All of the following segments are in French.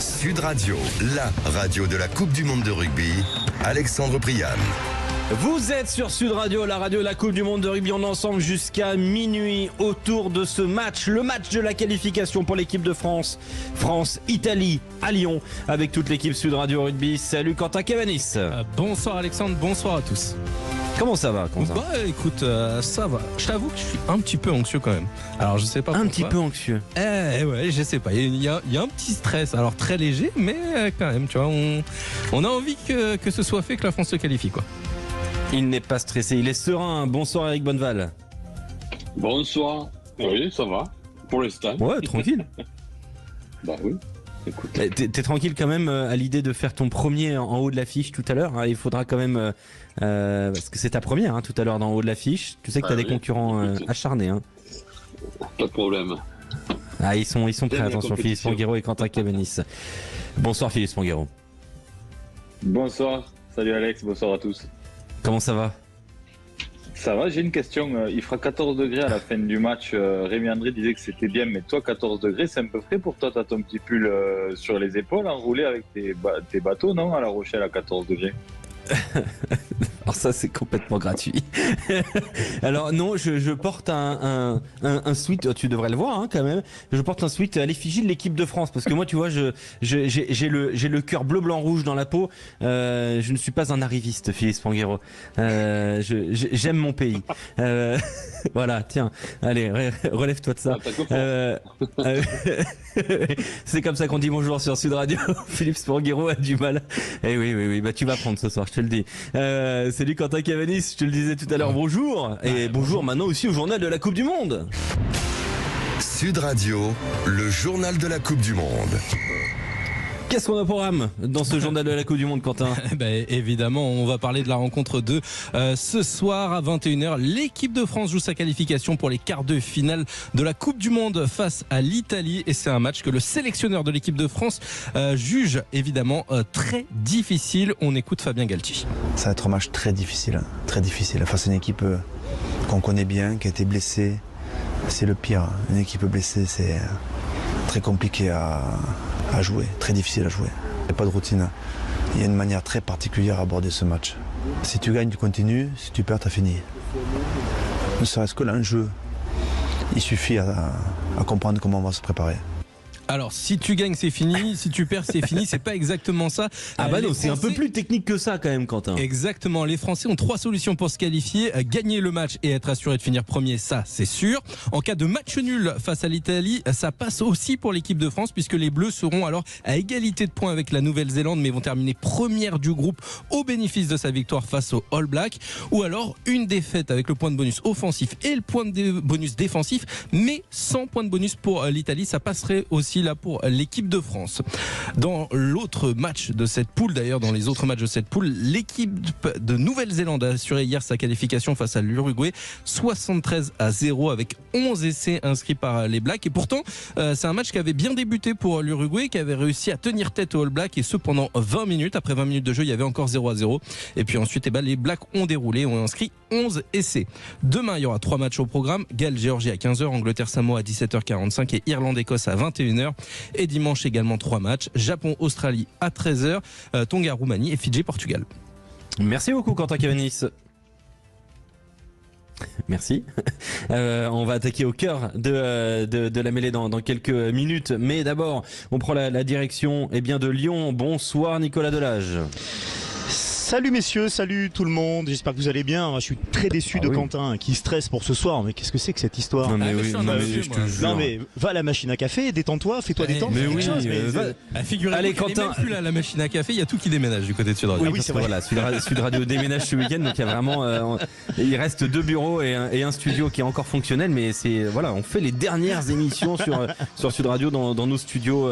Sud Radio, la radio de la Coupe du Monde de rugby, Alexandre Priane. Vous êtes sur Sud Radio, la radio de la Coupe du Monde de rugby. On est ensemble jusqu'à minuit autour de ce match, le match de la qualification pour l'équipe de France. France-Italie à Lyon avec toute l'équipe Sud Radio Rugby. Salut Quentin Cavanis. Bonsoir Alexandre, bonsoir à tous. Comment ça va, Quentin ? Écoute, ça va. Je t'avoue que je suis un petit peu anxieux quand même. Alors je sais pas pourquoi. Un petit peu anxieux. Ouais, je sais pas. Il y a un petit stress. Alors très léger, mais quand même, tu vois, on a envie que ce soit fait, que la France se qualifie, quoi. Il n'est pas stressé, il est serein. Bonsoir Eric Bonneval. Bonsoir. Oui, ça va. Pour l'instant. Ouais, tranquille. Bah oui. Écoute. T'es tranquille quand même à l'idée de faire ton premier en haut de l'affiche tout à l'heure. Il faudra quand même, parce que c'est ta première tout à l'heure dans en haut de l'affiche. Tu sais que t'as des concurrents acharnés. Pas de problème. Ah, ils sont prêts. Attention, Philippe Sponguero et Quentin Cavanis. Bonsoir Philippe Sponguero. Bonsoir. Salut Alex. Bonsoir à tous. Comment ça va ? Ça va, j'ai une question. Il fera 14 degrés à la fin du match. Rémi André disait que c'était bien, mais toi, 14 degrés, c'est un peu frais pour toi. T'as ton petit pull sur les épaules, enroulé avec tes bateaux, non ? À La Rochelle à 14 degrés. Alors ça c'est complètement gratuit. Alors non, je porte un sweat, tu devrais le voir quand même. Je porte un sweat à l'effigie de l'équipe de France parce que moi tu vois j'ai le cœur bleu blanc rouge dans la peau. Je ne suis pas un arriviste, Philippe Sponguero. J'aime mon pays. Voilà, tiens, allez, relève-toi de ça. C'est comme ça qu'on dit bonjour sur Sud Radio. Philippe Sponguero a du mal. Eh oui, bah tu vas prendre ce soir, je te le dis. Salut Quentin Cavanis, je te le disais tout à l'heure, bonjour. Et bonjour maintenant aussi au journal de la Coupe du Monde. Sud Radio, le journal de la Coupe du Monde. Qu'est-ce qu'on a au programme dans ce journal de la Coupe du Monde, Quentin ? Évidemment, on va parler de la rencontre de ce soir à 21h. L'équipe de France joue sa qualification pour les quarts de finale de la Coupe du Monde face à l'Italie. Et c'est un match que le sélectionneur de l'équipe de France juge évidemment très difficile. On écoute Fabien Galtier. Ça va être un match très difficile face à une équipe qu'on connaît bien, qui a été blessée. C'est le pire. Une équipe blessée, c'est très compliqué à jouer, très difficile à jouer. Il n'y a pas de routine. Il y a une manière très particulière à aborder ce match. Si tu gagnes, tu continues. Si tu perds, tu as fini. Ne serait-ce que l'enjeu, il suffit à comprendre comment on va se préparer. Alors, si tu gagnes, c'est fini. Si tu perds, c'est fini. C'est pas exactement ça. Ah bah non, c'est un peu plus technique que ça quand même, Quentin. Exactement. Les Français ont 3 solutions pour se qualifier. Gagner le match et être assuré de finir premier, ça, c'est sûr. En cas de match nul face à l'Italie, ça passe aussi pour l'équipe de France puisque les Bleus seront alors à égalité de points avec la Nouvelle-Zélande mais vont terminer première du groupe au bénéfice de sa victoire face aux All Blacks. Ou alors une défaite avec le point de bonus offensif et le point de bonus défensif, mais sans point de bonus pour l'Italie. Ça passerait aussi là pour l'équipe de France. Dans l'autre match de cette poule, d'ailleurs dans les autres matchs de cette poule, l'équipe de Nouvelle-Zélande a assuré hier sa qualification face à l'Uruguay 73-0 avec 11 essais inscrits par les Blacks. Et pourtant, c'est un match qui avait bien débuté pour l'Uruguay, qui avait réussi à tenir tête aux All Blacks et ce pendant 20 minutes. Après 20 minutes de jeu, il y avait encore 0-0. Et puis ensuite, les Blacks ont déroulé, ont inscrit 11 essais. Demain, il y aura 3 matchs au programme. Galles-Géorgie à 15h, Angleterre-Samoa à 17h45 et Irlande-Écosse à 21h. Et dimanche également 3 matchs. Japon-Australie à 13h, Tonga-Roumanie et Fidji-Portugal. Merci beaucoup Quentin Cavanis. Merci. On va attaquer au cœur de la mêlée dans quelques minutes. Mais d'abord, on prend la direction de Lyon. Bonsoir Nicolas Delage. Salut messieurs, salut tout le monde, j'espère que vous allez bien. Je suis très déçu de Quentin qui stresse pour ce soir, mais qu'est-ce que c'est que cette histoire ? Non mais je te jure. Non mais va à la machine à café, détends-toi, fais-toi détendre. Mais oui, allez Quentin, même plus là, la machine à café, il y a tout qui déménage du côté de Sud Radio. Oui, c'est vrai. Voilà, Sud Radio déménage ce week-end, donc il y a vraiment, il reste 2 bureaux et un studio qui est encore fonctionnel, mais on fait les dernières émissions sur Sud Radio dans nos studios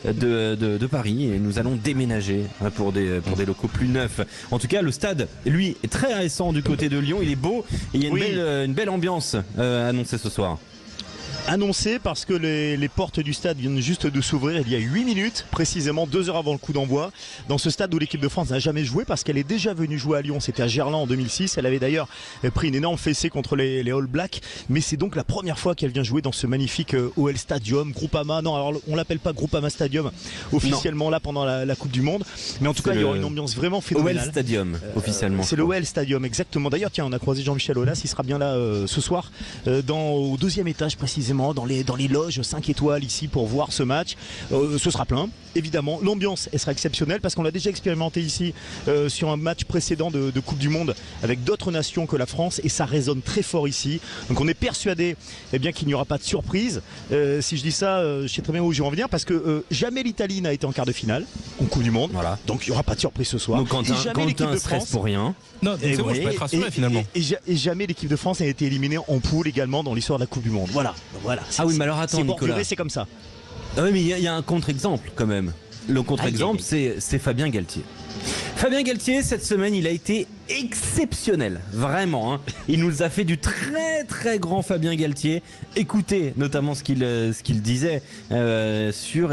de Paris et nous allons déménager pour des locaux plus neufs. En tout cas, le stade, lui, est très récent du côté de Lyon. Il est beau et il y a une belle ambiance annoncée ce soir. Annoncé parce que les portes du stade viennent juste de s'ouvrir il y a 8 minutes, précisément 2 heures avant le coup d'envoi, dans ce stade où l'équipe de France n'a jamais joué parce qu'elle est déjà venue jouer à Lyon, c'était à Gerland en 2006, elle avait d'ailleurs pris une énorme fessée contre les All Blacks, mais c'est donc la première fois qu'elle vient jouer dans ce magnifique OL Stadium, Groupama, non alors on l'appelle pas Groupama Stadium officiellement là pendant la Coupe du Monde, mais en tout cas il y aura une ambiance vraiment phénoménale. OL Stadium officiellement. C'est le OL Stadium exactement, d'ailleurs tiens on a croisé Jean-Michel Aulas, il sera bien là ce soir au 2e étage précisément, dans les loges 5 étoiles ici pour voir ce match. Ce sera plein, évidemment. L'ambiance, elle sera exceptionnelle parce qu'on l'a déjà expérimenté ici sur un match précédent de Coupe du Monde avec d'autres nations que la France et ça résonne très fort ici. Donc on est persuadé qu'il n'y aura pas de surprise. Si je dis ça, je sais très bien où je vais en venir parce que jamais l'Italie n'a été en quart de finale en Coupe du Monde. Voilà. Donc il n'y aura pas de surprise ce soir. Donc jamais l'équipe de France pour rien. Non, c'est bon, je peux être rassuré finalement. Et jamais l'équipe de France n'a été éliminée en poule également dans l'histoire de la Coupe du Monde. Voilà. Ah oui, mais alors attends, Nicolas. C'est comme ça. Ah oui, mais il y a un contre-exemple quand même. Le contre-exemple, c'est Fabien Galtier. Fabien Galtier, cette semaine, il a été exceptionnel, vraiment. Hein. Il nous a fait du très très grand Fabien Galtier. Écoutez notamment ce qu'il disait sur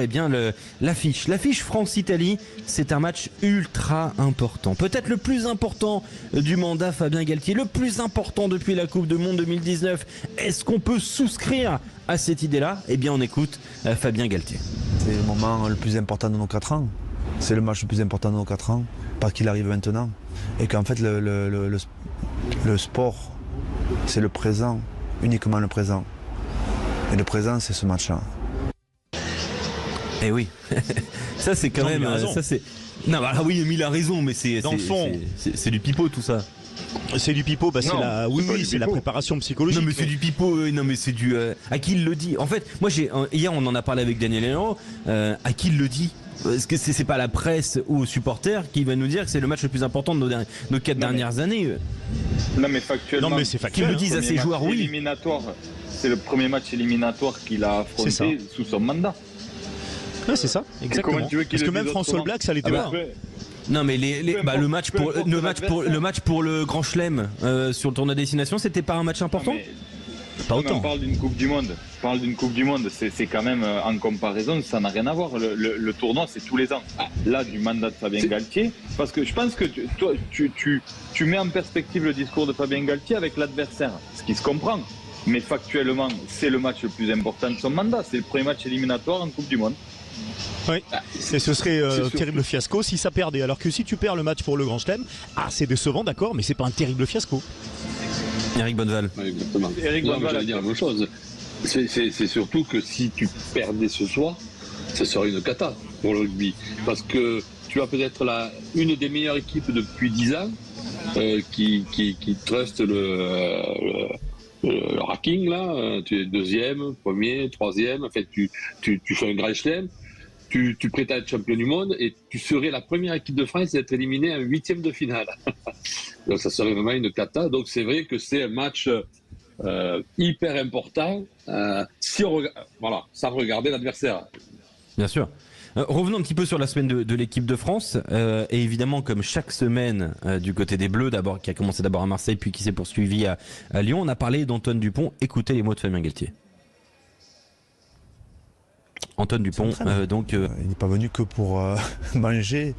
l'affiche. L'affiche France-Italie, c'est un match ultra important. Peut-être le plus important du mandat Fabien Galtier, le plus important depuis la Coupe du Monde 2019. Est-ce qu'on peut souscrire à cette idée-là ? Eh bien, on écoute Fabien Galtier. C'est le moment le plus important de nos 4 ans. C'est le match le plus important de nos 4 ans, pas qu'il arrive maintenant. Et qu'en fait, le sport, c'est le présent, uniquement le présent. Et le présent, c'est ce match-là. Eh oui, ça c'est quand même... Ça, c'est... Non, bah, oui, mais il a raison, mais c'est du pipeau tout ça. C'est du pipeau, c'est la préparation psychologique. Non mais c'est du pipeau, non mais c'est du... à qui il le dit ? En fait, moi hier on en a parlé avec Daniel Hénaud, à qui il le dit ? Est-ce que c'est pas la presse ou aux supporters qui va nous dire que c'est le match le plus important de nos 4 dernières années ? Non mais factuellement, non, mais c'est factuel, qui me disent à ces joueurs oui. C'est le premier match éliminatoire qu'il a affronté sous son mandat. Ouais, c'est ça, exactement. Parce que même François Black, ça l'était pas. Non mais le match pour le Grand Chelem sur le tournoi destination, c'était pas un match important ? Pas autant. On parle d'une Coupe du Monde. C'est quand même en comparaison, ça n'a rien à voir. Le tournoi, c'est tous les ans. Là, du mandat de Fabien Galtier, parce que je pense que tu mets en perspective le discours de Fabien Galtier avec l'adversaire, ce qui se comprend. Mais factuellement, c'est le match le plus important de son mandat. C'est le premier match éliminatoire en Coupe du Monde. Oui, et ce serait un terrible fiasco si ça perdait. Alors que si tu perds le match pour le Grand Chelem, c'est décevant, d'accord, mais c'est pas un terrible fiasco. Eric Bonneval. Ouais, exactement. J'allais dire la même chose. C'est surtout que si tu perdais ce soir, ce serait une cata pour le rugby. Parce que tu as peut-être une des meilleures équipes depuis 10 ans qui trust le ranking là. Tu es 2e, 1er, 3e. En fait, tu fais un grand chelem. Tu prétends être champion du monde et tu serais la première équipe de France à être éliminée en 8e de finale. Donc ça serait vraiment une cata. Donc c'est vrai que c'est un match hyper important sans regarder l'adversaire. Bien sûr. Revenons un petit peu sur la semaine de l'équipe de France. Et évidemment, comme chaque semaine du côté des Bleus, qui a commencé d'abord à Marseille, puis qui s'est poursuivi à Lyon, on a parlé d'Antoine Dupont. Écoutez les mots de Fabien Galtier. Antoine Dupont, il n'est pas venu que pour manger,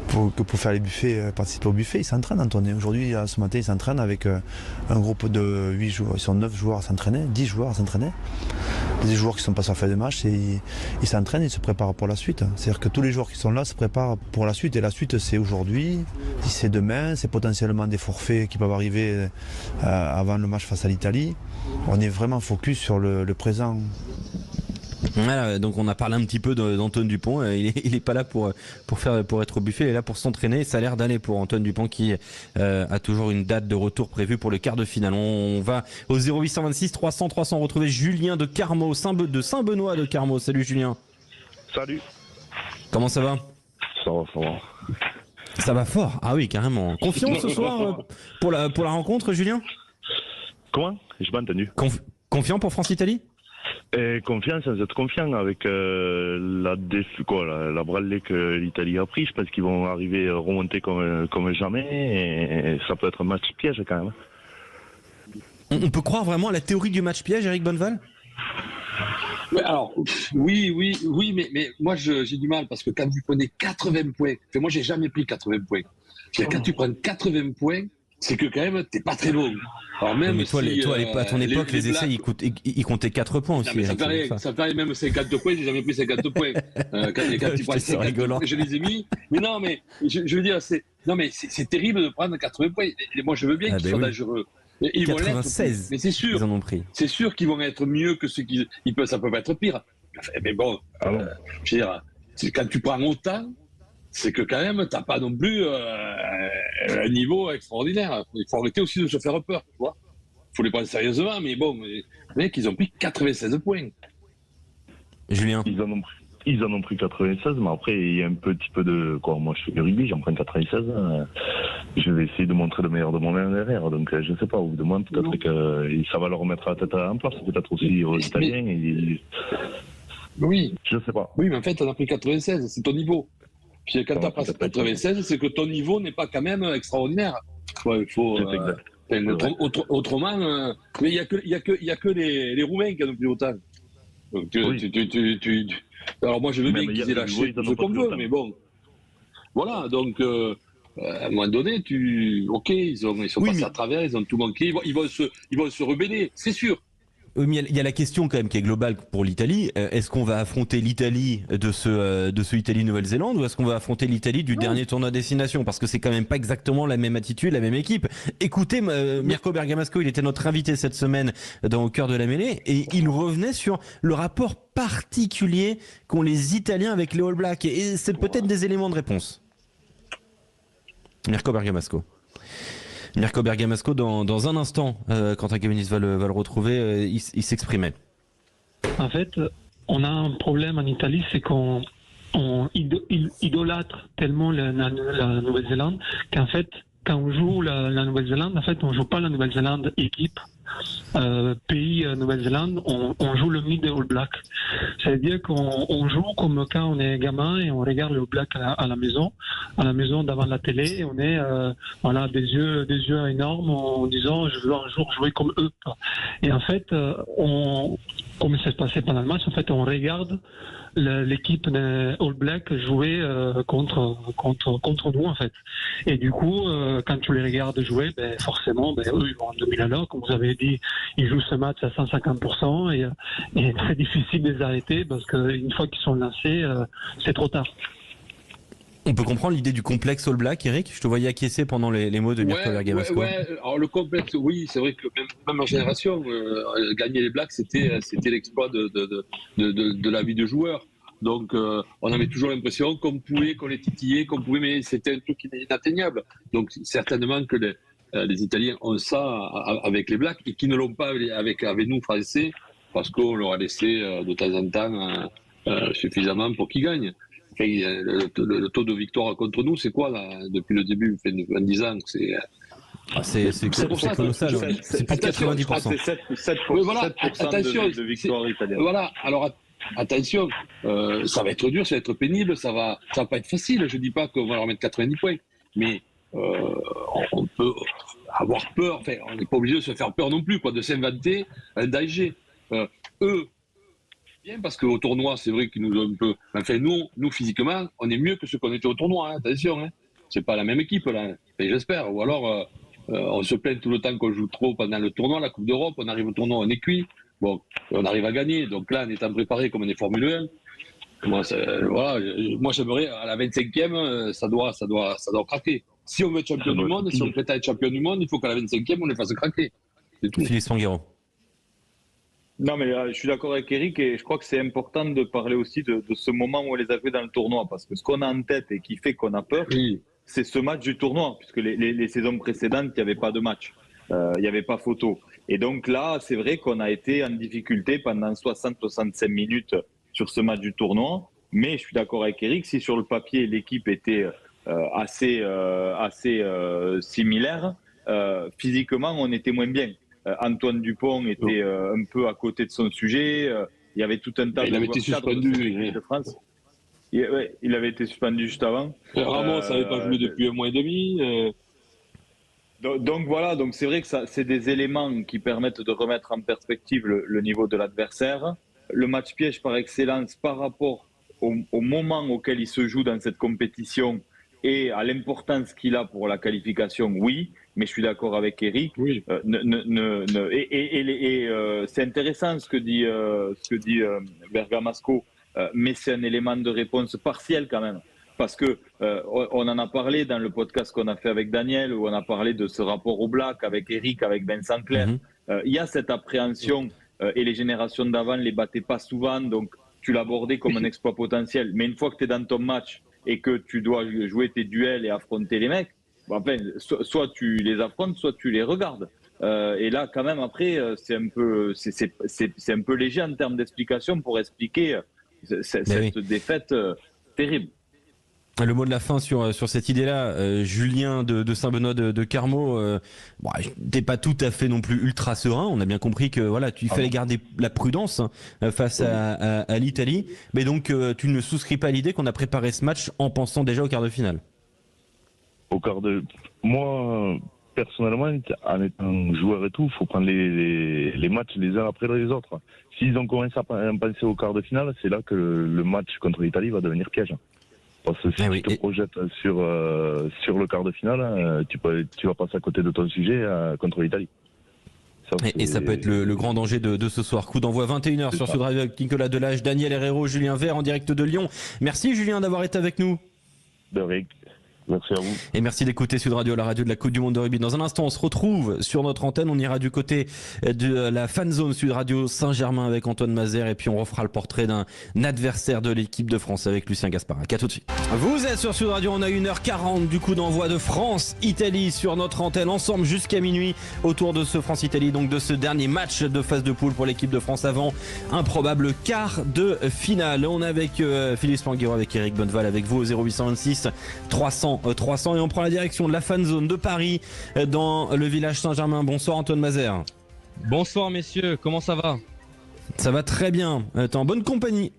que pour faire les buffets, participer au buffet. Il s'entraîne, Antoine. Aujourd'hui, ce matin, il s'entraîne avec un groupe de 8 joueurs. Ils sont 9 joueurs à s'entraîner, 10 joueurs à s'entraîner. Des joueurs qui sont pas sur la feuille de match, et ils s'entraînent, ils se préparent pour la suite. C'est-à-dire que tous les joueurs qui sont là se préparent pour la suite. Et la suite, c'est aujourd'hui, c'est demain, c'est potentiellement des forfaits qui peuvent arriver avant le match face à l'Italie. On est vraiment focus sur le présent. Voilà, donc on a parlé un petit peu d'Antoine Dupont. Il est pas là pour être au buffet, il est là pour s'entraîner. Ça a l'air d'aller pour Antoine Dupont qui a toujours une date de retour prévue pour le quart de finale. On va au 0826 300 300 retrouver Julien de Carmaux, de Saint-Benoît de Carmaux. Salut Julien. Salut. Comment ça va ? Ça va. Ça va fort. Ah oui, carrément. Confiant ce soir pour la rencontre, Julien ? Comment ? J'ai pas entendu. Confiant pour France-Italie ? Confiant sans être confiant avec la branlée que l'Italie a pris. Je pense qu'ils vont arriver à remonter comme jamais et ça peut être un match piège quand même. On peut croire vraiment à la théorie du match piège, Eric Bonneval ? Alors, oui, mais moi j'ai du mal parce que quand vous prenez 80 points, moi j'ai jamais pris 80 points. Quand tu prends 80 points, c'est que quand même t'es pas très loin. Alors même mais toi, si, à ton époque, les essais, ils comptaient 4 points aussi. Non, mais ça fait même 50 points, j'ai jamais pris 50 points. Quand tu prends 50 points, je les ai mis. Mais non, mais je veux dire, c'est terrible de prendre 80 points. Et moi, je veux bien qu'ils soient dangereux. Ils 96, vont mais c'est sûr. Ils en ont pris. C'est sûr qu'ils vont être mieux que ceux qui peuvent. Ça peut pas être pire. Mais bon, je veux dire, quand tu prends autant, c'est que quand même, t'as pas non plus un niveau extraordinaire. Il faut arrêter aussi de se faire peur, tu vois. Il faut les prendre sérieusement, mais bon, les mecs, ils ont pris 96 points. Julien. Ils en ont pris 96, mais après, il y a un petit peu de... Moi, je fais du rugby, j'en prends 96. Je vais essayer de montrer le meilleur de moi-même derrière. Donc, je ne sais pas, au bout de moi, peut-être que ça va leur remettre la tête en place. Peut-être aussi aux Italiens. Oui. Je ne sais pas. Oui, mais en fait, on a pris 96, c'est ton niveau. Puis quand tu as pris 96, c'est que ton niveau n'est pas quand même extraordinaire. Ouais, il faut... autrement... mais il n'y a que les Roumains qui en ont pris autant. Donc, alors moi je veux bien qu'ils aient lâché tout ce qu'on veut, mais bon. Voilà, donc à un moment donné, ils sont passés à travers, ils ont tout manqué, ils vont se rebeller, c'est sûr. Oui, mais il y a la question quand même qui est globale pour l'Italie. Est-ce qu'on va affronter l'Italie de ce Italie-Nouvelle-Zélande ou est-ce qu'on va affronter l'Italie du dernier tournoi destination? Parce que c'est quand même pas exactement la même attitude, la même équipe. Écoutez, Mirko Bergamasco, il était notre invité cette semaine dans Au cœur de la mêlée et il revenait sur le rapport particulier qu'ont les Italiens avec les All Blacks. Et c'est peut-être des éléments de réponse. Mirko Bergamasco. Mirko Bergamasco, dans un instant, quand Kamenis va le retrouver, il s'exprimait. En fait, on a un problème en Italie, c'est qu'on idolâtre tellement la Nouvelle-Zélande qu'en fait, quand on joue la Nouvelle-Zélande, en fait, on joue pas la Nouvelle-Zélande équipe, pays Nouvelle-Zélande, on joue le mythe des All Blacks. C'est-à-dire qu'on joue comme quand on est gamin et on regarde les All Blacks à la maison devant la télé, et on est des yeux énormes en disant je veux un jour jouer comme eux. Et en fait, comme ça se passait pendant le match, en fait, on regarde l'équipe des All Blacks jouer contre nous en fait. Et du coup, quand tu les regardes jouer, forcément, eux ils vont en 2000 à l'heure. Comme vous avez dit, ils jouent ce match à 150% et c'est difficile de les arrêter parce qu'une fois qu'ils sont lancés, c'est trop tard. On peut comprendre l'idée du complexe All Black, Eric. Je te voyais acquiescer pendant les mots de Mirko Bergamasco. Alors le complexe, oui, c'est vrai que même en génération, gagner les Blacks, c'était l'exploit de la vie de joueur. Donc on avait toujours l'impression qu'on les titillait, mais c'était un truc inatteignable. Donc certainement que les Italiens ont ça avec les Blacks et qui ne l'ont pas avec nous Français, parce qu'on leur a laissé de temps en temps suffisamment pour qu'ils gagnent. Enfin, le taux de victoire contre nous, c'est quoi là depuis le début, en 10 ans, c'est colossal. C'est plus de 90%. C'est 7% de victoire italienne. Voilà. Alors attention, ça va être dur, ça va être pénible, ça va pas être facile. Je dis pas qu'on va leur mettre 90 points, mais on peut avoir peur. Enfin, on n'est pas obligé de se faire peur non plus, de s'inventer un danger. Eux. Bien parce qu'au tournoi, c'est vrai qu'ils nous ont un peu. Enfin, nous physiquement, on est mieux que ce qu'on était au tournoi. Attention, c'est pas la même équipe là. Enfin, j'espère. Ou alors, on se plaint tout le temps qu'on joue trop pendant le tournoi, la Coupe d'Europe. On arrive au tournoi, on est cuit. Bon, on arrive à gagner. Donc là, en étant préparé comme on est Formule 1, moi, j'aimerais à la 25e, ça doit craquer. Si on veut être champion du monde, si on prétend être champion du monde, il faut qu'à la 25e, on les fasse craquer. C'est tout. Philippe Spanghero. Non, mais je suis d'accord avec Eric et je crois que c'est important de parler aussi de ce moment où on les a vus dans le tournoi parce que ce qu'on a en tête et qui fait qu'on a peur, c'est ce match du tournoi puisque les saisons précédentes, il n'y avait pas de match, il n'y avait pas photo. Et donc là, c'est vrai qu'on a été en difficulté pendant 60-65 minutes sur ce match du tournoi, mais je suis d'accord avec Eric, si sur le papier l'équipe était assez similaire, physiquement on était moins bien. Antoine Dupont était un peu à côté de son sujet. Il y avait tout un tas de avait été suspendu de France. Il avait été suspendu juste avant. Ramos n'avait pas joué depuis un mois et demi. Donc voilà, donc c'est vrai que c'est des éléments qui permettent de remettre en perspective le niveau de l'adversaire. le match piège par excellence par rapport au moment auquel il se joue dans cette compétition et à l'importance qu'il a pour la qualification, oui, mais je suis d'accord avec Eric. Oui. C'est intéressant ce que dit Bergamasco, mais c'est un élément de réponse partiel quand même. Parce que on en a parlé dans le podcast qu'on a fait avec Daniel, où on a parlé de ce rapport au black avec Eric, avec Vincent Clerc. Il y a cette appréhension et les générations d'avant ne les battaient pas souvent, donc tu l'abordais comme un exploit potentiel. Mais une fois que tu es dans ton match et que tu dois jouer tes duels et affronter les mecs, enfin, soit tu les affrontes, soit tu les regardes. Et là, quand même, après, c'est un peu léger en termes d'explication pour expliquer cette défaite terrible. Le mot de la fin sur cette idée-là, Julien de Saint-Benoît de Carmaux, t'es pas tout à fait non plus ultra serein. On a bien compris que voilà, il fallait garder la prudence face à l'Italie, mais donc tu ne souscris pas à l'idée qu'on a préparé ce match en pensant déjà au quart de finale. Moi, personnellement, en étant joueur et tout, il faut prendre les matchs les uns après les autres. S'ils ont commencé à penser au quart de finale, c'est là que le match contre l'Italie va devenir piège. Parce que si tu te projettes sur le quart de finale, tu vas passer à côté de ton sujet contre l'Italie. Et ça peut être le grand danger de ce soir. Coup d'envoi 21h sur Sud Radio avec Nicolas Delage, Daniel Herrero, Julien Vert en direct de Lyon. Merci Julien d'avoir été avec nous. De rien. Merci à vous. Et merci d'écouter Sud Radio, la radio de la Coupe du Monde de rugby. Dans un instant, on se retrouve sur notre antenne. On ira du côté de la fan zone Sud Radio Saint-Germain avec Antoine Mazère. Et puis on refera le portrait d'un adversaire de l'équipe de France avec Lucien Gasparac. À tout de suite. Vous êtes sur Sud Radio. On a 1h40 du coup d'envoi de France-Italie sur notre antenne. Ensemble jusqu'à minuit autour de ce France-Italie. Donc de ce dernier match de phase de poule pour l'équipe de France avant un probable quart de finale. On est avec Philippe Spanguero, avec Eric Bonneval, avec vous au 0826 300 et on prend la direction de la fan zone de Paris dans le village Saint-Germain. Bonsoir Antoine Mazère. Bonsoir messieurs, comment ça va? Ça va très bien, t'es en bonne compagnie.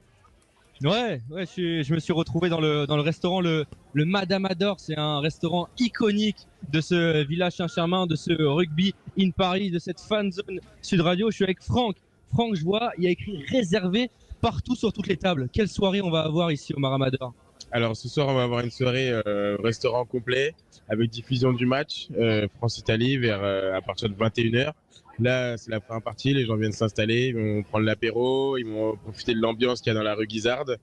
Ouais, je me suis retrouvé dans le restaurant le Madame Adore. C'est un restaurant iconique de ce village Saint-Germain, de ce rugby in Paris, de cette fan zone Sud Radio. Je suis avec Franck. Franck, je vois, il y a écrit réservé partout sur toutes les tables. Quelle soirée on va avoir ici au Maramador? Alors ce soir, on va avoir une soirée restaurant complet avec diffusion du match France-Italie à partir de 21h. Là, c'est la première partie, les gens viennent s'installer, ils vont prendre l'apéro, ils vont profiter de l'ambiance qu'il y a dans la rue Guisarde.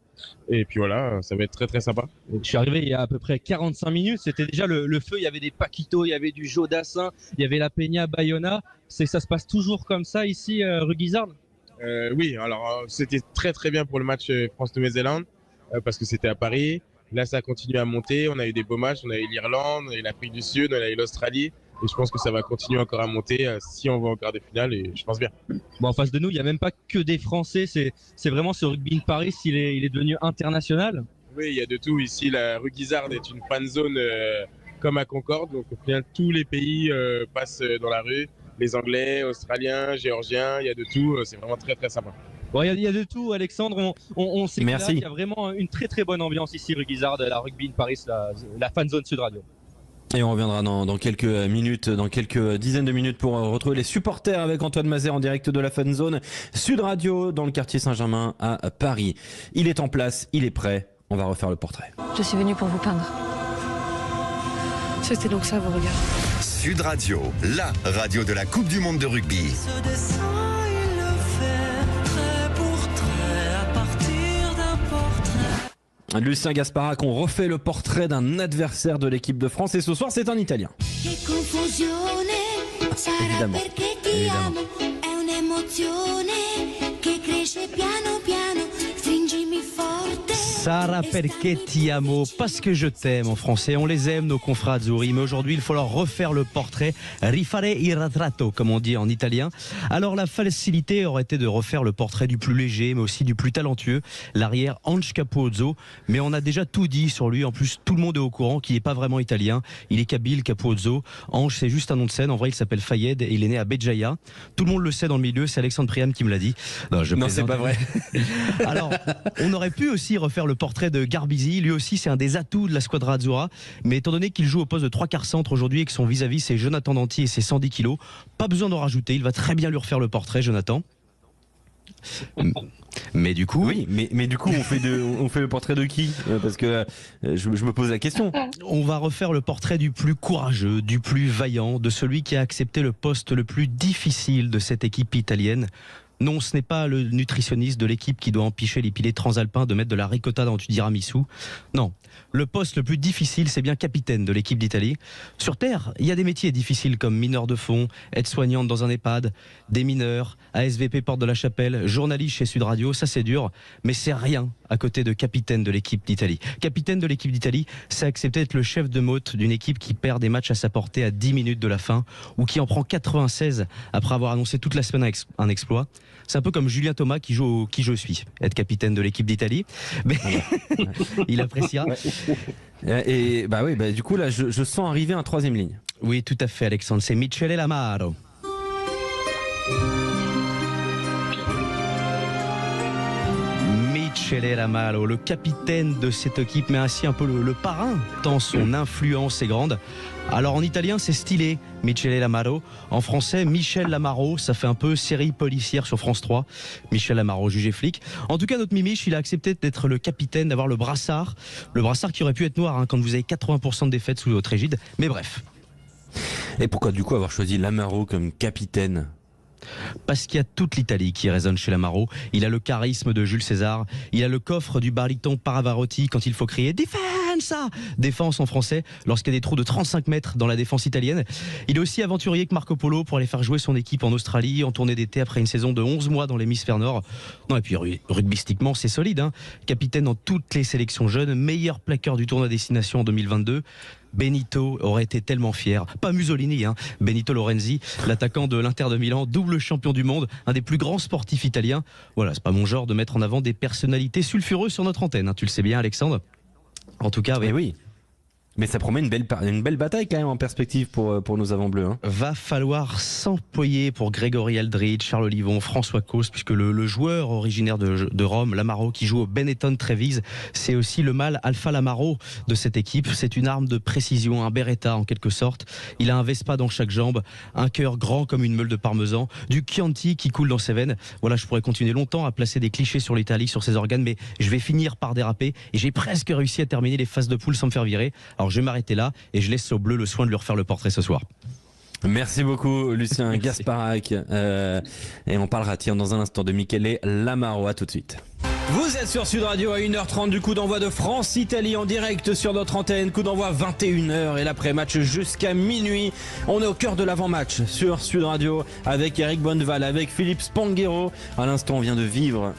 Et puis voilà, ça va être très très sympa. Je suis arrivé il y a à peu près 45 minutes, c'était déjà le feu, il y avait des Paquito, il y avait du Joe Dassin, il y avait la Peña Bayona. Ça se passe toujours comme ça ici, rue Guisarde? Oui, alors c'était très très bien pour le match France-Nouvelle-Zélande. Parce que c'était à Paris. Là, ça a continué à monter. On a eu des beaux matchs. On a eu l'Irlande, on a eu l'Afrique du Sud, on a eu l'Australie. Et je pense que ça va continuer encore à monter si on va en quart de finale. Et je pense bien. Bon, en face de nous, il n'y a même pas que des Français. C'est vraiment ce rugby in Paris, il est devenu international. Oui, il y a de tout. Ici, la rue Guisarde est une fan zone comme à Concorde. Donc, au final, tous les pays passent dans la rue. Les Anglais, Australiens, Géorgiens, il y a de tout. C'est vraiment très, très sympa. Bon, il y a de tout, Alexandre. On sait qu'il y a vraiment une très très bonne ambiance ici, rue Guisarde, la rugby in Paris, la fan zone Sud Radio. Et on reviendra dans quelques minutes, dans quelques dizaines de minutes pour retrouver les supporters avec Antoine Mazère en direct de la fan zone Sud Radio dans le quartier Saint-Germain à Paris. Il est en place, il est prêt. On va refaire le portrait. Je suis venue pour vous peindre. C'était donc ça vos regards. Sud Radio, la radio de la Coupe du Monde de rugby. Lucien Gasparac, on refait le portrait d'un adversaire de l'équipe de France et ce soir c'est un Italien. Évidemment. Sara perché ti amo, parce que je t'aime en français. On les aime, nos confrères azzurri, mais aujourd'hui il faut leur refaire le portrait, rifare il ritratto, comme on dit en italien. Alors la facilité aurait été de refaire le portrait du plus léger, mais aussi du plus talentueux, l'arrière Ange Capozzo. Mais on a déjà tout dit sur lui, en plus tout le monde est au courant qu'il n'est pas vraiment italien, il est kabyle, Capozzo. Ange c'est juste un nom de scène, en vrai il s'appelle Fayed et il est né à Béjaïa. Tout le monde le sait dans le milieu, c'est Alexandre Priam qui me l'a dit. Non, c'est pas vrai. Alors on aurait pu aussi refaire le portrait de Garbisi, lui aussi c'est un des atouts de la Squadra Azzurra, mais étant donné qu'il joue au poste de 3/4 centre aujourd'hui et que son vis-à-vis c'est Jonathan Danty et ses 110 kilos, pas besoin d'en rajouter, il va très bien lui refaire le portrait Jonathan. Mais du coup, oui, mais du coup, on fait le portrait de qui? Parce que je me pose la question. On va refaire le portrait du plus courageux, du plus vaillant, de celui qui a accepté le poste le plus difficile de cette équipe italienne. Non, ce n'est pas le nutritionniste de l'équipe qui doit empicher les pilets transalpins de mettre de la ricotta dans du tiramisu. Non, le poste le plus difficile, c'est bien capitaine de l'équipe d'Italie. Sur Terre, il y a des métiers difficiles comme mineur de fond, aide-soignante dans un EHPAD, démineur, ASVP Porte de la Chapelle, journaliste chez Sud Radio, ça c'est dur, mais c'est rien à côté de capitaine de l'équipe d'Italie. Capitaine de l'équipe d'Italie, c'est accepter d'être le chef de motte d'une équipe qui perd des matchs à sa portée à 10 minutes de la fin ou qui en prend 96 après avoir annoncé toute la semaine un exploit. C'est un peu comme Julien Thomas qui joue au Qui je suis, être capitaine de l'équipe d'Italie. Mais il appréciera. Et bah oui, du coup là, je sens arriver un troisième ligne. Oui, tout à fait, Alexandre. C'est Michele Lamaro. Michele Lamaro, le capitaine de cette équipe, mais ainsi un peu le parrain, tant son influence est grande. Alors en italien c'est stylé, Michele Lamaro. En français, Michel Lamaro, ça fait un peu série policière sur France 3. Michel Lamaro, jugé flic. En tout cas, notre Mimiche, il a accepté d'être le capitaine, d'avoir le brassard. Le brassard qui aurait pu être noir quand vous avez 80% de défaites sous votre égide. Mais bref. Et pourquoi du coup avoir choisi Lamaro comme capitaine ? Parce qu'il y a toute l'Italie qui résonne chez Lamaro. Il a le charisme de Jules César. Il a le coffre du baryton Paravarotti quand il faut crier « Difensa !» Défense en français lorsqu'il y a des trous de 35 mètres dans la défense italienne. Il est aussi aventurier que Marco Polo pour aller faire jouer son équipe en Australie en tournée d'été après une saison de 11 mois dans l'hémisphère nord. Non, et puis rugbystiquement, c'est solide. Capitaine dans toutes les sélections jeunes, meilleur plaqueur du tournoi Destination en 2022. Benito aurait été tellement fier, pas Mussolini, Benito Lorenzi, l'attaquant de l'Inter de Milan, double champion du monde, un des plus grands sportifs italiens. Voilà, c'est pas mon genre de mettre en avant des personnalités sulfureuses sur notre antenne, tu le sais bien Alexandre. En tout cas, oui. Mais ça promet une belle bataille quand même en perspective pour nos avants bleus. Va falloir s'employer pour Grégory Aldridge, Charles Olivon, François Causse, puisque le joueur originaire de Rome, Lamaro, qui joue au Benetton Trévise, c'est aussi le mâle Alpha Lamaro de cette équipe. C'est une arme de précision, un Beretta en quelque sorte. Il a un Vespa dans chaque jambe, un cœur grand comme une meule de parmesan, du Chianti qui coule dans ses veines. Voilà, je pourrais continuer longtemps à placer des clichés sur l'Italie, sur ses organes, mais je vais finir par déraper et j'ai presque réussi à terminer les phases de poule sans me faire virer. Alors je vais m'arrêter là et je laisse aux Bleus le soin de lui refaire le portrait ce soir. Merci beaucoup Lucien Gasparac. Et on parlera dans un instant de Michele Lamaro. À tout de suite. Vous êtes sur Sud Radio à 1h30 du coup d'envoi de France-Italie en direct sur notre antenne. Coup d'envoi 21h et l'après-match jusqu'à minuit. On est au cœur de l'avant-match sur Sud Radio avec Eric Bonneval, avec Philippe Spanghero. À l'instant, on vient de vivre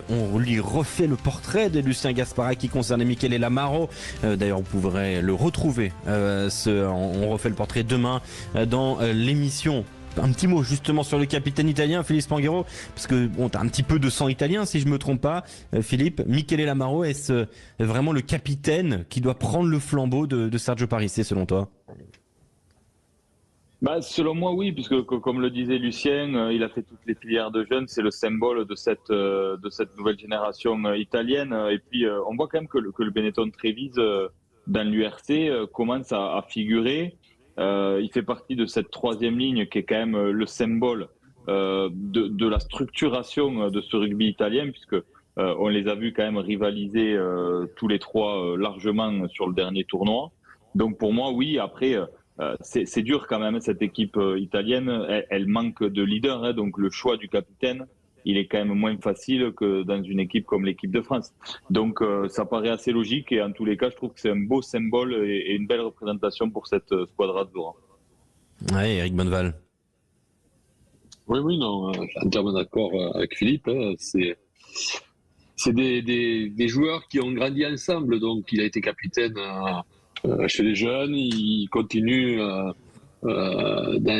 on lui refait le portrait de Lucien Gasparac qui concernait Michele Lamaro. D'ailleurs, vous pourrez le retrouver. On refait le portrait demain dans l'émission. Un petit mot justement sur le capitaine italien Philippe Spanghero, parce que t'as un petit peu de sang italien si je me trompe pas, Philippe. Michele Lamaro, est-ce vraiment le capitaine qui doit prendre le flambeau de Sergio Parisse selon toi? Selon moi, oui, puisque comme le disait Lucien, il a fait toutes les filières de jeunes, c'est le symbole de cette nouvelle génération italienne. Et puis, on voit quand même que le Benetton Trévise dans l'URC commence à figurer. Il fait partie de cette troisième ligne qui est quand même le symbole de la structuration de ce rugby italien, puisque on les a vus quand même rivaliser tous les trois largement sur le dernier tournoi. Donc pour moi, oui, après, c'est dur quand même, cette équipe italienne, elle manque de leader, donc le choix du capitaine, il est quand même moins facile que dans une équipe comme l'équipe de France. Donc ça paraît assez logique et en tous les cas, je trouve que c'est un beau symbole et une belle représentation pour cette squadra Azzurra. Oui, Eric Bonneval. Oui, non, entièrement d'accord avec Philippe. C'est des joueurs qui ont grandi ensemble, donc il a été capitaine chez les jeunes, il continue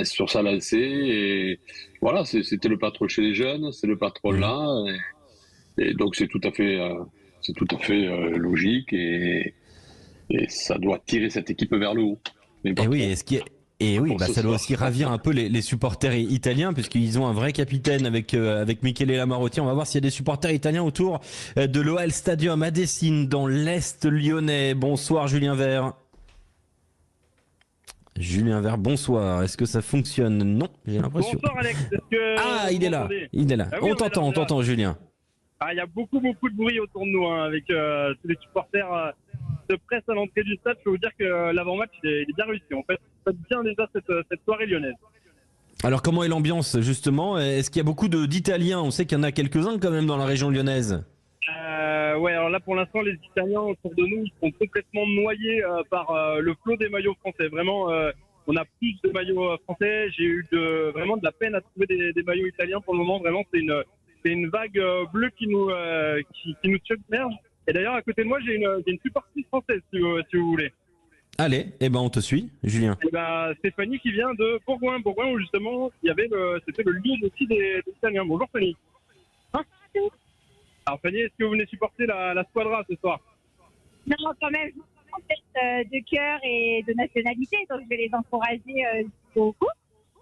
sur sa lancée et voilà, c'était le patron chez les jeunes, c'est le patron là et donc c'est tout à fait logique et ça doit tirer cette équipe vers le haut. Ça doit aussi ravir un peu les supporters italiens puisqu'ils ont un vrai capitaine avec Michele Lamaro. On va voir s'il y a des supporters italiens autour de l'OL Stadium à Dessines dans l'Est lyonnais. Bonsoir Julien Vert. Julien Vert, bonsoir. Est-ce que ça fonctionne? Non, j'ai l'impression. Bonsoir Alex. Il est là. Il est là. Ah oui, on t'entend, Julien. Il y a beaucoup de bruit autour de nous avec tous les supporters de presse à l'entrée du stade. Je peux vous dire que l'avant-match il est bien réussi. En fait, ça bien déjà cette soirée lyonnaise. Alors comment est l'ambiance justement? Est-ce qu'il y a beaucoup d'Italiens? On sait qu'il y en a quelques-uns quand même dans la région lyonnaise. Ouais, alors là pour l'instant les Italiens autour de nous ils sont complètement noyés par le flot des maillots français. Vraiment, on a plus de maillots français. J'ai eu vraiment de la peine à trouver des maillots italiens pour le moment. Vraiment, c'est une vague bleue qui nous submerge. Et d'ailleurs à côté de moi j'ai une supportrice française si vous voulez. Allez, on te suit, Julien. Stéphanie qui vient de Bourgoin où justement c'était le lieu aussi des Italiens. Bonjour Fanny. Alors Fanny, est-ce que vous venez supporter la squadra ce soir? Non, quand même, en fait, de cœur et de nationalité, donc je vais les encourager beaucoup.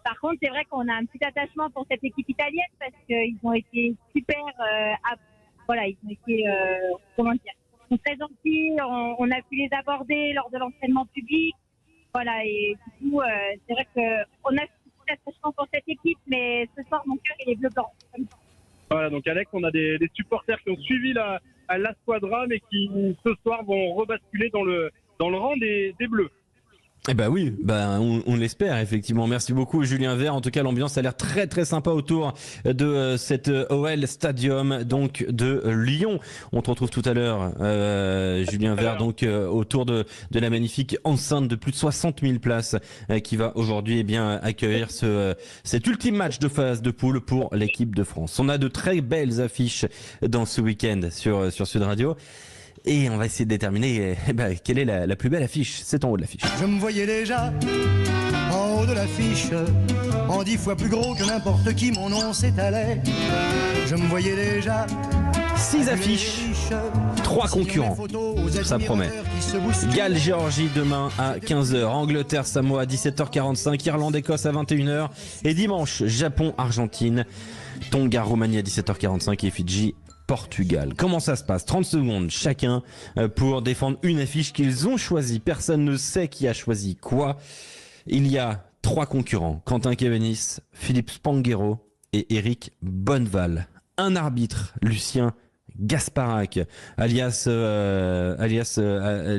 Par contre, c'est vrai qu'on a un petit attachement pour cette équipe italienne parce qu'ils ont été super, ils ont été, comment dire, ils sont très gentils, on a pu les aborder lors de l'entraînement public, voilà, et du coup, c'est vrai qu'on a un attachement pour cette équipe, mais ce soir, mon cœur, il est bleu-blanc. Voilà, donc Alex, on a des supporters qui ont suivi la squadra, mais qui ce soir vont rebasculer dans le rang des Bleus. Eh ben oui, on l'espère effectivement. Merci beaucoup Julien Vert. En tout cas, l'ambiance a l'air très très sympa autour de cette OL Stadium donc de Lyon. On te retrouve tout à l'heure, Julien Vert, donc autour de la magnifique enceinte de plus de 60 000 places qui va aujourd'hui accueillir cet ultime match de phase de poule pour l'équipe de France. On a de très belles affiches dans ce week-end sur Sud Radio. Et on va essayer de déterminer quelle est la plus belle affiche. C'est en haut de l'affiche. Je me voyais déjà en haut de l'affiche, en 10 fois plus gros que n'importe qui, mon nom s'étalait. Je me voyais déjà 6 affiches, 3 concurrents, ça promet. Galles-Géorgie demain à 15h, Angleterre-Samoa à 17h45, Irlande-Écosse à 21h et dimanche Japon-Argentine, Tonga-Roumanie à 17h45 et Fidji-Portugal. Comment ça se passe? 30 secondes chacun pour défendre une affiche qu'ils ont choisie. Personne ne sait qui a choisi quoi. Il y a 3 concurrents, Quentin Kévenis, Philippe Spanghero et Eric Bonneval. Un arbitre, Lucien Gasparac, alias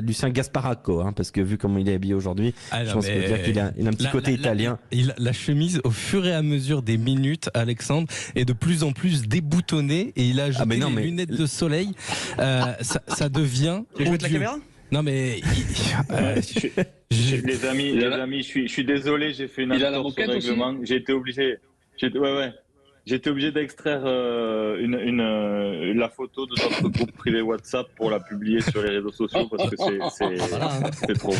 Lucien Gasparaco, parce que vu comment il est habillé aujourd'hui, je pense qu'on peut dire qu'il a un petit côté italien. La chemise, au fur et à mesure des minutes, Alexandre, est de plus en plus déboutonnée et il a ajouté les lunettes de soleil. Ça devient... Tu veux jouer avec la caméra? Non mais... Les amis, je suis désolé, j'ai fait une erreur sur le règlement. J'ai été obligé... J'étais obligé d'extraire la photo de notre groupe privé WhatsApp pour la publier sur les réseaux sociaux parce que c'est trop.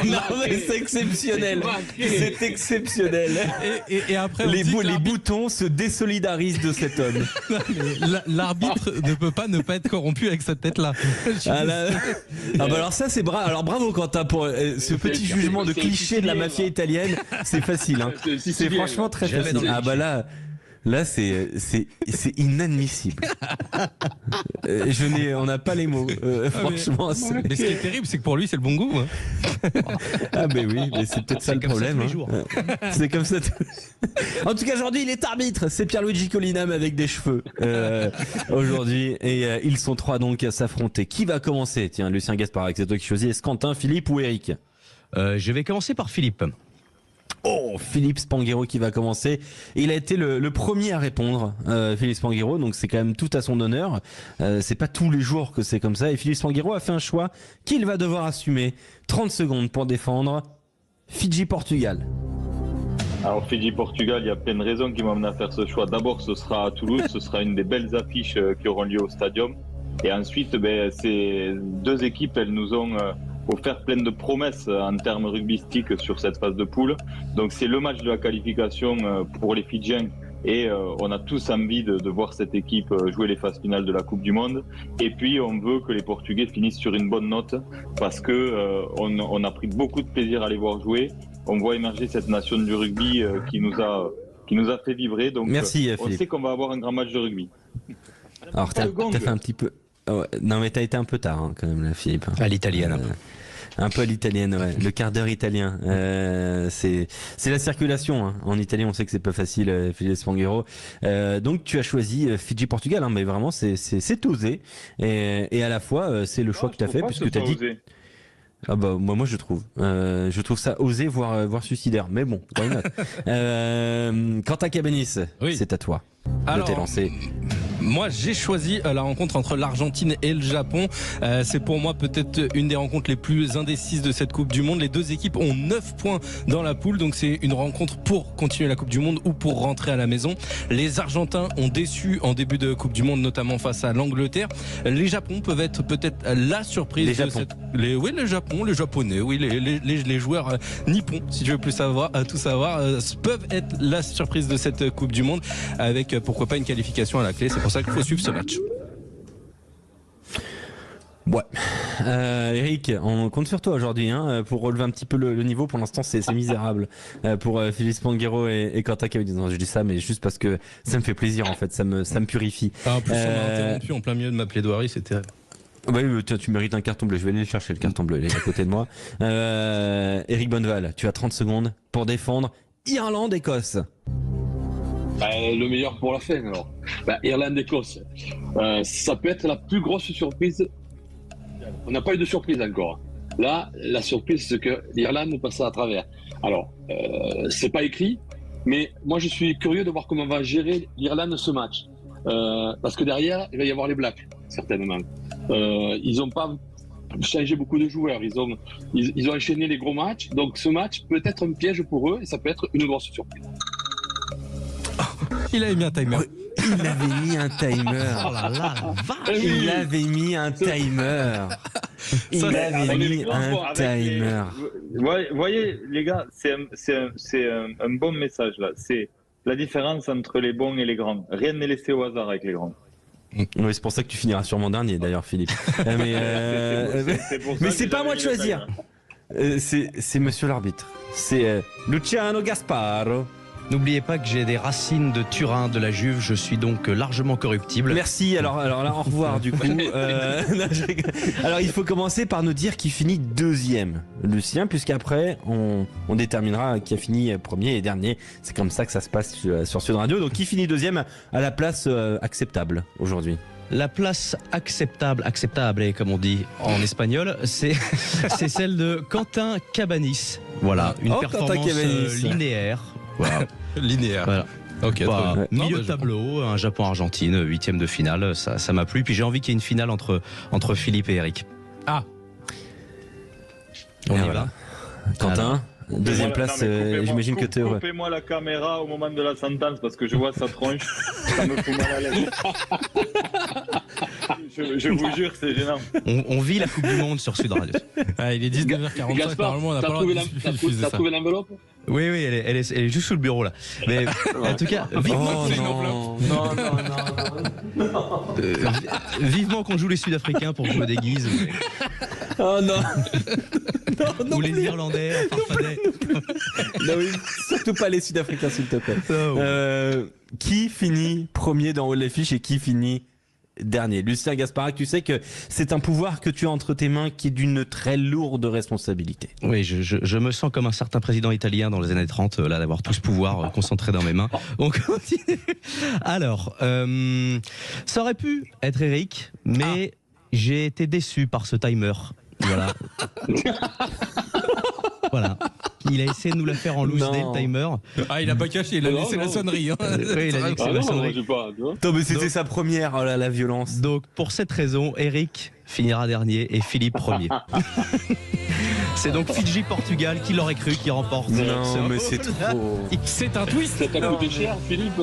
Non mais c'est exceptionnel. C'est exceptionnel. Et après, les boutons se désolidarisent de cet homme. L'arbitre ne peut pas ne pas être corrompu avec cette tête-là. Alors ça c'est bravo Quentin pour ce petit jugement de cliché de la mafia italienne. C'est facile. C'est franchement très facile. Là c'est inadmissible. On n'a pas les mots. Franchement. Mais ce qui est terrible, c'est que pour lui, c'est le bon goût. Oui, mais c'est peut-être ça le problème. C'est comme ça. En tout cas, aujourd'hui, il est arbitre. C'est Pierluigi Collinam avec des cheveux aujourd'hui, et ils sont 3 donc à s'affronter. Qui va commencer? Tiens, Lucien Gasparac, c'est toi qui choisis. Est-ce Quentin, Philippe ou Eric? Je vais commencer par Philippe. Philippe Spanghero qui va commencer. Il a été le premier à répondre, Philippe Spanghero, donc c'est quand même tout à son honneur. C'est pas tous les jours que c'est comme ça. Et Philippe Spanghero a fait un choix qu'il va devoir assumer. 30 secondes pour défendre Fidji-Portugal. Alors Fidji-Portugal, il y a plein de raisons qui m'amènent à faire ce choix. D'abord, ce sera à Toulouse, ce sera une des belles affiches qui auront lieu au Stadium. Et ensuite, ces 2 équipes, elles nous ont... offert plein de promesses en termes rugbystiques sur cette phase de poule. Donc c'est le match de la qualification pour les Fidjiens et on a tous envie de voir cette équipe jouer les phases finales de la Coupe du Monde. Et puis on veut que les Portugais finissent sur une bonne note parce que on a pris beaucoup de plaisir à les voir jouer. On voit émerger cette nation du rugby qui nous a fait vibrer. Donc merci, on sait qu'on va avoir un grand match de rugby. Alors t'as fait un petit peu... non mais t'as été un peu tard quand même là, Philippe. À l'italienne. Un peu à l'italienne, ouais. Le quart d'heure italien. C'est la circulation. Hein. En Italie, on sait que c'est pas facile, Philippe Spanghero. Donc tu as choisi Fidji-Portugal, hein, mais vraiment c'est osé. Et à la fois, c'est le choix que tu as fait, puisque tu as dit. Osé. Ah bah moi je trouve ça osé voire suicidaire, mais bon, why not. Quentin Cabanis, c'est à toi. Alors, de t'es lancé. Moi, j'ai choisi la rencontre entre l'Argentine et le Japon. C'est pour moi peut-être une des rencontres les plus indécises de cette Coupe du Monde. Les deux équipes ont 9 points dans la poule, donc c'est une rencontre pour continuer la Coupe du Monde ou pour rentrer à la maison. Les Argentins ont déçu en début de Coupe du Monde, notamment face à l'Angleterre. Les Japons peuvent être peut-être la surprise le Japon, les Japonais, oui, les joueurs nippons, si tu veux plus savoir, tout savoir, peuvent être la surprise de cette Coupe du Monde, avec pourquoi pas une qualification à la clé. C'est pour ça qu'il faut suivre ce match. Ouais. Eric, on compte sur toi aujourd'hui hein, pour relever un petit peu le niveau. Pour l'instant, c'est misérable pour Philippe Spanghero et Quentin Cabanis. Non, je dis ça, mais juste parce que ça me fait plaisir en fait, ça me purifie. En plus, on m'a interrompu en plein milieu de ma plaidoirie, c'était. Oui, tu mérites un carton bleu. Je vais aller le chercher, le carton bleu. Il est à côté de moi. Eric Bonneval, tu as 30 secondes pour défendre Irlande-Écosse. Le meilleur pour la fin alors. Irlande-Écosse. Ça peut être la plus grosse surprise. On n'a pas eu de surprise encore. Là, la surprise, c'est que l'Irlande passe à travers. Alors, c'est pas écrit, mais moi je suis curieux de voir comment va gérer l'Irlande ce match. Parce que derrière, il va y avoir les Blacks, certainement. Ils n'ont pas changé beaucoup de joueurs. Ils ont enchaîné les gros matchs. Donc ce match peut être un piège pour eux et ça peut être une grosse surprise. Il avait mis un timer. Il avait mis un timer. Oh là là, Il avait mis un timer. Il avait mis un timer. Vous voyez, les gars, c'est un bon message là. C'est la différence entre les bons et les grands. Rien n'est laissé au hasard avec les grands. Oui, c'est pour ça que tu finiras sûrement dernier d'ailleurs, Philippe. Mais c'est pas à moi de choisir. C'est monsieur l'arbitre. C'est Luciano Gasparo. N'oubliez pas que j'ai des racines de Turin, de la Juve, je suis donc largement corruptible. Merci, alors là, au revoir du coup. Non, alors il faut commencer par nous dire qui finit deuxième, Lucien, puisqu'après on déterminera qui a fini premier et dernier. C'est comme ça que ça se passe sur Sud Radio. Donc qui finit deuxième à la place acceptable aujourd'hui? La place acceptable, comme on dit en espagnol, c'est celle de Quentin Cabanis. Voilà, une performance linéaire. Voilà. Linéaire. Voilà. Ok. Milieu de tableau, un Japon-Argentine, 8e de finale, ça m'a plu. Puis j'ai envie qu'il y ait une finale entre Philippe et Eric. Ah. On y va. Quentin, deuxième place, j'imagine que tu es heureux. Coupez-moi la caméra au moment de la sentence parce que je vois sa tronche, ça me fout mal à l'aise. Je vous jure, c'est gênant. On vit la Coupe du Monde sur Sud Radio. Ah, il est 19h45, normalement on n'a pas le droit de diffuser ça. T'as trouvé l'enveloppe? Oui, elle est juste sous le bureau là. Mais en tout cas, vivement qu'on joue les Sud-Africains pour que je me déguise. Oh non. Ou les Irlandais, Farfadet. Non, oui, surtout pas les Sud-Africains, s'il te plaît. Qui finit premier dans All Fish et qui finit dernier? Lucien Gasparac, tu sais que c'est un pouvoir que tu as entre tes mains qui est d'une très lourde responsabilité. Oui, je me sens comme un certain président italien dans les années 30, là, d'avoir tout ce pouvoir concentré dans mes mains. On continue. Alors, ça aurait pu être Eric, mais j'ai été déçu par ce timer. Voilà. Voilà. Il a essayé de nous la faire en loose day, le timer. Ah, il a pas caché, il a laissé la sonnerie. Hein. Oui, il a dit que c'est la sonnerie. Attends, mais c'était sa première, oh là, la violence. Donc, pour cette raison, Eric finira dernier et Philippe premier. C'est donc Fidji-Portugal, qui l'aurait cru, qui remporte. Non, mais c'est trop. C'est un twist. Ça t'a coûté cher, Philippe.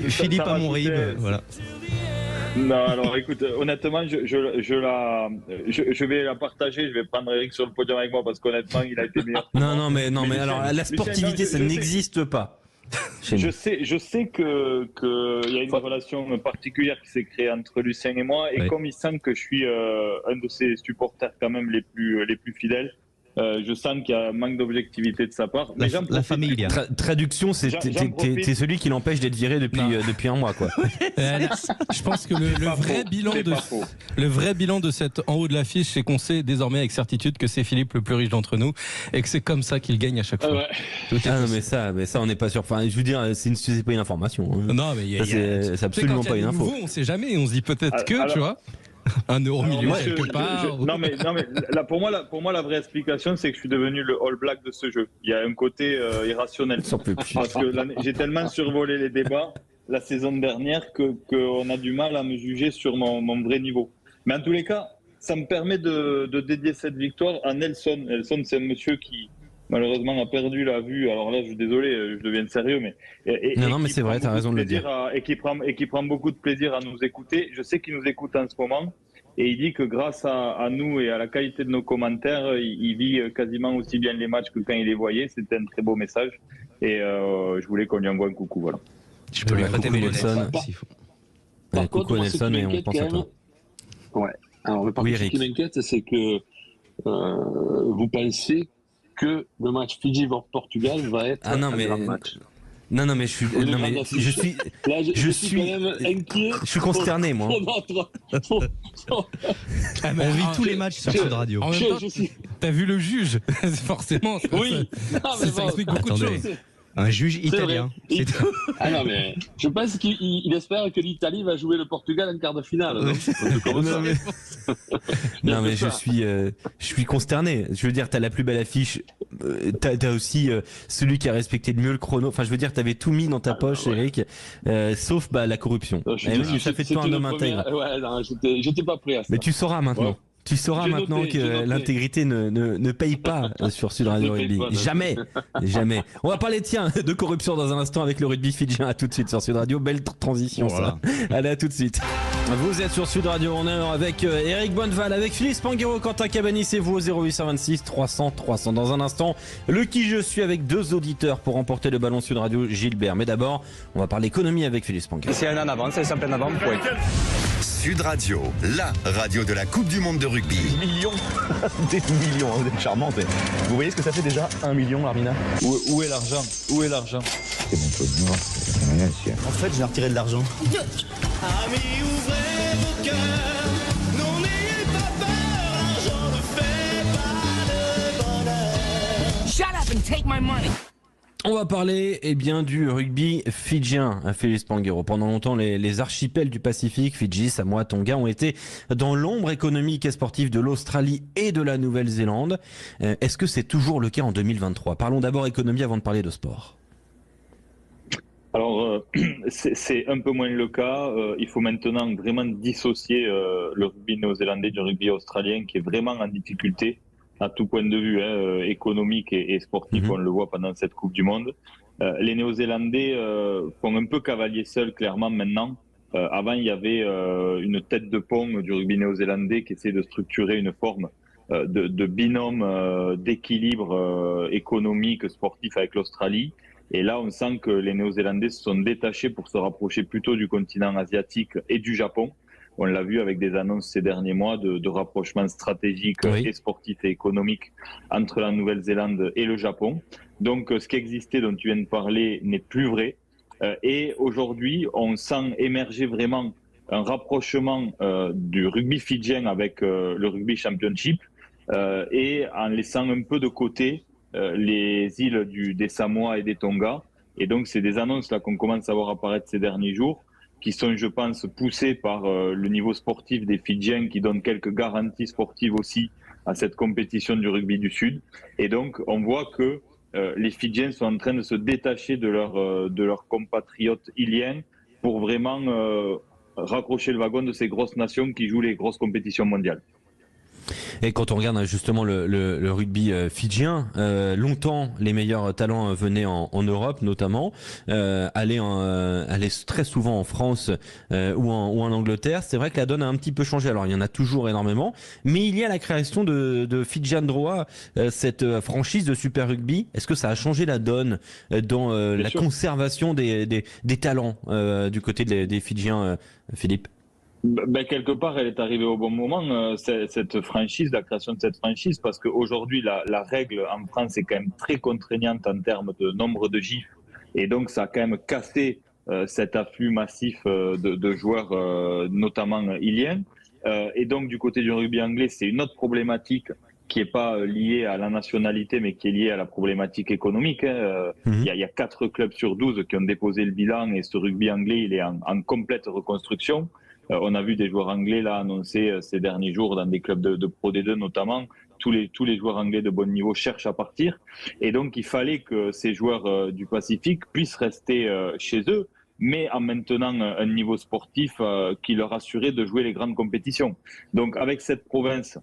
Philippe à mon rib, voilà. Non, alors écoute, honnêtement, je vais la partager, je vais prendre Eric sur le podium avec moi parce qu'honnêtement, il a été meilleur. Non, mais alors la sportivité, ça n'existe pas. Je sais que il y a une relation particulière qui s'est créée entre Lucien et moi, et comme il sent que je suis un de ses supporters quand même les plus fidèles, Je sens qu'il y a un manque d'objectivité de sa part. Mais La famille. Traduction, c'est t'es celui qui l'empêche d'être viré depuis un mois, quoi. Je pense que le vrai bilan de cette en haut de l'affiche, c'est qu'on sait désormais avec certitude que c'est Philippe le plus riche d'entre nous et que c'est comme ça qu'il gagne à chaque fois. Non, mais ça on n'est pas sûr. Enfin, je veux dire, c'est pas une information. Hein. Non, mais c'est absolument pas une info. Nouveau, on sait jamais. On se dit peut-être tu vois. 1 euro million quelque part. Non mais là, pour moi la vraie explication c'est que je suis devenu le All Black de ce jeu. Il y a un côté irrationnel parce que j'ai tellement survolé les débats la saison dernière qu'on a du mal à me juger sur mon vrai niveau. Mais en tous les cas, ça me permet de dédier cette victoire à Nelson. Nelson, c'est un monsieur qui malheureusement a perdu la vue. Alors là, je suis désolé, je deviens sérieux, mais non, mais c'est vrai, t'as raison de le dire. Et qui prend beaucoup de plaisir à nous écouter. Je sais qu'il nous écoute en ce moment, et il dit que grâce à nous et à la qualité de nos commentaires, il vit quasiment aussi bien les matchs que quand il les voyait. C'était un très beau message, et je voulais qu'on lui envoie un coucou, voilà. Je peux lui prêter mes Nelson. Par contre, coucou Nelson, et on pense à toi. Ouais. Alors, ce qui m'inquiète, c'est que vous pensez que le match Fidji-Portugal va être un grand match. Non, mais je suis quand même inquiet. Je suis consterné, moi. On vit tous les matchs sur Sud Radio. En même temps, t'as vu le juge, forcément. Oui. Ça explique beaucoup de choses. Un juge italien. Non, mais je pense qu'il espère que l'Italie va jouer le Portugal en quart de finale. Non, mais je suis consterné. Je veux dire, t'as la plus belle affiche. T'as aussi celui qui a respecté le mieux le chrono. Enfin, je veux dire, t'avais tout mis dans ta poche, Eric, sauf la corruption. Ça fait de toi un homme intègre. Ouais, non, j'étais pas prêt à ça. Mais tu sauras maintenant. Ouais. Tu sauras maintenant que l'intégrité ne paye pas sur Sud Radio Rugby. Jamais. On va parler de corruption dans un instant avec le rugby fidjien. À tout de suite sur Sud Radio. Belle transition, ça. Allez, à tout de suite. Vous êtes sur Sud Radio. On est avec Eric Bonneval, avec Philippe Spanghero, Quentin Cabanis et vous au 0826 300 300. Dans un instant, le qui je suis avec 2 auditeurs pour remporter le ballon Sud Radio, Gilbert. Mais d'abord, on va parler économie avec Philippe Spanghero. C'est un en avant, c'est simple en avant. Ouais. Sud Radio, la radio de la Coupe du Monde de rugby. Des millions, vous êtes charmante. Vous voyez ce que ça fait déjà 1 million, Larmina? Où est l'argent? C'est mon peu de noir, c'est rien ici. En fait, j'ai retiré de l'argent. Amis, ouvrez vos cœurs, non n'ayez pas peur, l'argent ne fait pas le bonheur. Shut up and take my money. On va parler du rugby fidjien, Philippe Spanghero. Pendant longtemps, les archipels du Pacifique, Fidji, Samoa, Tonga, ont été dans l'ombre économique et sportive de l'Australie et de la Nouvelle-Zélande. Est-ce que c'est toujours le cas en 2023? Parlons d'abord économie avant de parler de sport. Alors, c'est un peu moins le cas. Il faut maintenant vraiment dissocier le rugby néo-zélandais du rugby australien qui est vraiment en difficulté à tout point de vue, économique et sportif, on le voit pendant cette Coupe du Monde. Les Néo-Zélandais font un peu cavalier seul, clairement, maintenant. Avant, il y avait une tête de pont du rugby néo-zélandais qui essayait de structurer une forme de binôme d'équilibre économique, sportif avec l'Australie. Et là, on sent que les Néo-Zélandais se sont détachés pour se rapprocher plutôt du continent asiatique et du Japon. On l'a vu avec des annonces ces derniers mois de rapprochement stratégique et sportif et économique entre la Nouvelle-Zélande et le Japon. Donc, ce qui existait, dont tu viens de parler, n'est plus vrai. Et aujourd'hui, on sent émerger vraiment un rapprochement du rugby fidjien avec le rugby championship et en laissant un peu de côté les îles des Samoa et des Tonga. Et donc, c'est des annonces là qu'on commence à voir apparaître ces derniers jours, qui sont, je pense, poussés par le niveau sportif des Fidjiens, qui donnent quelques garanties sportives aussi à cette compétition du rugby du Sud. Et donc, on voit que les Fidjiens sont en train de se détacher de leurs compatriotes iliens pour vraiment raccrocher le wagon de ces grosses nations qui jouent les grosses compétitions mondiales. Et quand on regarde justement le rugby fidjien, longtemps les meilleurs talents venaient en Europe notamment, allaient très souvent en France ou en Angleterre. C'est vrai que la donne a un petit peu changé. Alors il y en a toujours énormément, mais il y a la création de Fidjian Drua, cette franchise de Super Rugby. Est-ce que ça a changé la donne dans conservation des talents du côté des Fidjiens, Philippe? Quelque part, elle est arrivée au bon moment, cette franchise, la création de cette franchise, parce qu'aujourd'hui, la règle en France est quand même très contraignante en termes de nombre de gifs. Et donc, ça a quand même cassé cet afflux massif de joueurs, notamment iliens. Et donc, du côté du rugby anglais, c'est une autre problématique qui n'est pas liée à la nationalité, mais qui est liée à la problématique économique. Il y a 4 clubs sur 12 qui ont déposé le bilan, et ce rugby anglais, il est en complète reconstruction. On a vu des joueurs anglais là annoncer ces derniers jours dans des clubs de Pro D2 notamment. Tous les joueurs anglais de bon niveau cherchent à partir. Et donc, il fallait que ces joueurs du Pacifique puissent rester chez eux, mais en maintenant un niveau sportif qui leur assurait de jouer les grandes compétitions. Donc, avec cette province,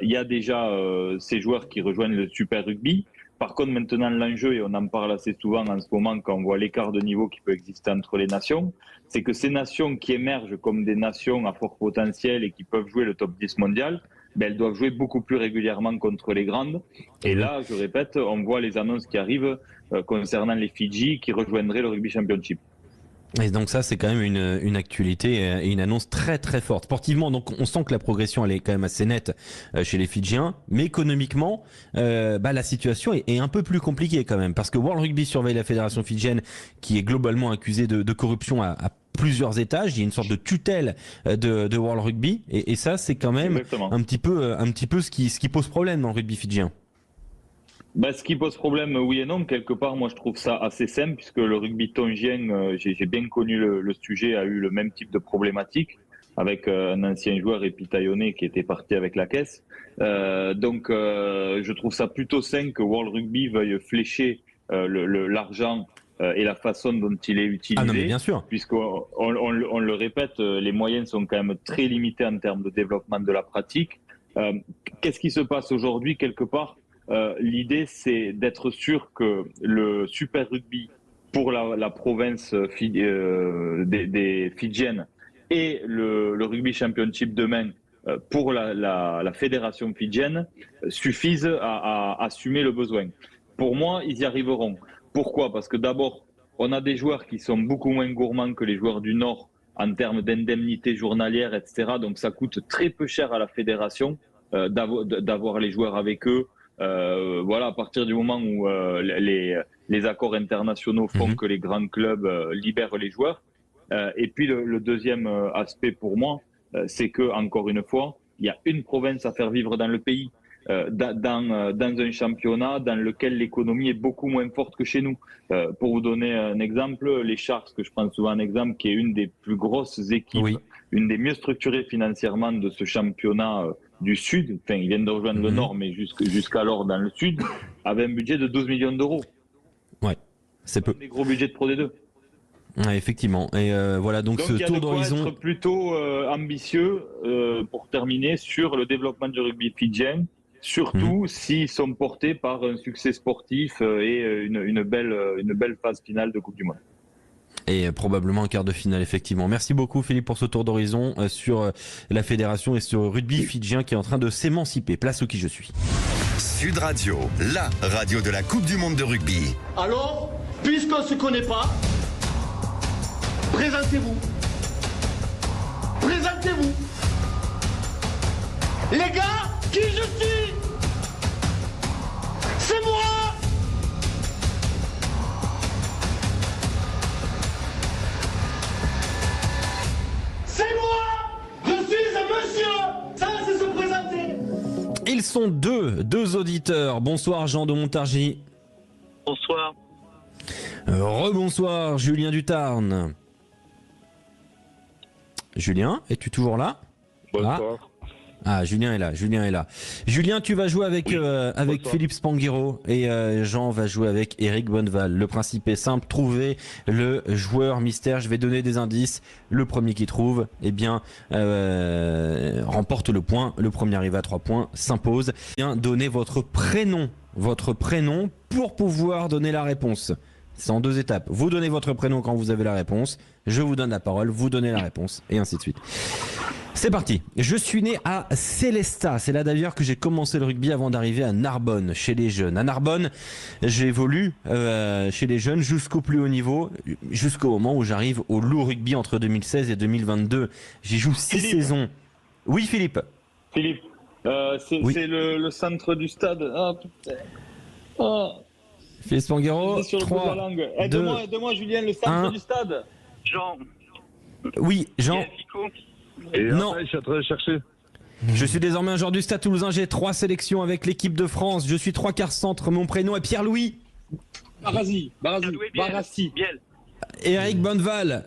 il y a déjà ces joueurs qui rejoignent le Super Rugby. Par contre, maintenant, l'enjeu, et on en parle assez souvent en ce moment quand on voit l'écart de niveau qui peut exister entre les nations, c'est que ces nations qui émergent comme des nations à fort potentiel et qui peuvent jouer le top 10 mondial, elles doivent jouer beaucoup plus régulièrement contre les grandes. Et là, je répète, on voit les annonces qui arrivent concernant les Fidji qui rejoindraient le Rugby Championship. Et donc ça, c'est quand même une actualité et une annonce très très forte. Sportivement, donc on sent que la progression elle est quand même assez nette chez les Fidjiens, mais économiquement, la situation est un peu plus compliquée quand même, parce que World Rugby surveille la fédération fidjienne qui est globalement accusée de corruption à plusieurs étages. Il y a une sorte de tutelle de World Rugby, et ça c'est quand même un petit peu ce qui pose problème dans le rugby fidjien. Ce qui pose problème, oui et non. Quelque part, moi, je trouve ça assez simple, puisque le rugby tongien, j'ai bien connu le sujet, a eu le même type de problématique, avec un ancien joueur, Epitayone, qui était parti avec la caisse. Donc, je trouve ça plutôt sain que World Rugby veuille flécher l'argent et la façon dont il est utilisé. Ah non, mais bien sûr. Puisqu'on on le répète, les moyens sont quand même très limités en termes de développement de la pratique. Qu'est-ce qui se passe aujourd'hui, quelque part? L'idée, c'est d'être sûr que le Super Rugby pour la province des Fidjiennes et le Rugby Championship demain pour la fédération fidjienne suffisent à assumer le besoin. Pour moi, ils y arriveront. Pourquoi? Parce que d'abord, on a des joueurs qui sont beaucoup moins gourmands que les joueurs du Nord en termes d'indemnités journalières, etc. Donc ça coûte très peu cher à la fédération d'avoir les joueurs avec eux. À partir du moment où les accords internationaux font que les grands clubs libèrent les joueurs. Et puis le deuxième aspect pour moi, c'est que, encore une fois, il y a une province à faire vivre dans le pays, dans un championnat dans lequel l'économie est beaucoup moins forte que chez nous. Pour vous donner un exemple, les Sharks, que je prends souvent un exemple, qui est une des plus grosses équipes, une des mieux structurées financièrement de ce championnat du Sud, enfin ils viennent de rejoindre le Nord, mais jusqu'alors dans le Sud, avait un budget de 12 millions d'euros. Ouais, c'est peu. Des gros budgets de Pro D2. Ouais, effectivement. Et voilà, donc ce tour d'horizon. Il y a de quoi être plutôt ambitieux pour terminer sur le développement du rugby fidjien, surtout s'ils sont portés par un succès sportif et une belle phase finale de Coupe du Monde. Et probablement un quart de finale, effectivement. Merci beaucoup, Philippe, pour ce tour d'horizon sur la fédération et sur le rugby fidjien qui est en train de s'émanciper. Place au qui je suis. Sud Radio, la radio de la Coupe du Monde de rugby. Alors, puisqu'on ne se connaît pas, présentez-vous. Présentez-vous. Les gars, qui je suis? C'est moi! C'est moi! Je suis un monsieur! Ça, c'est se présenter! Ils sont deux auditeurs. Bonsoir, Jean de Montargis. Bonsoir. Rebonsoir, Julien du Tarn. Julien, es-tu toujours là? Bonsoir. Ah, Julien est là. Julien, tu vas jouer avec Philippe Spanghero et Jean va jouer avec Eric Bonneval. Le principe est simple, trouver le joueur mystère. Je vais donner des indices. Le premier qui trouve, remporte le point. Le premier arrivé à 3 points s'impose. Bien, donnez votre prénom pour pouvoir donner la réponse. C'est en 2 étapes. Vous donnez votre prénom quand vous avez la réponse. je vous donne la parole, vous donnez la réponse, et ainsi de suite. C'est parti. Je suis né à Célestat. C'est là d'ailleurs que j'ai commencé le rugby avant d'arriver à Narbonne, chez les jeunes. À Narbonne, j'évolue chez les jeunes jusqu'au plus haut niveau, jusqu'au moment où j'arrive au Loup Rugby entre 2016 et 2022. J'y joue 6 saisons. Oui, Philippe. Philippe, c'est le centre du stade. Ah, putain. Oh. Philippe Spanghero, 3, 2, Aide-moi, Julien, le centre 1. du stade. Jean. Oui, Jean. Non. Je suis en train de chercher. Je suis désormais un joueur du Stade Toulousain. J'ai 3 sélections avec l'équipe de France. Je suis 3/4 centre. Mon prénom est Pierre-Louis. Barassi. Biel. Eric Bonneval,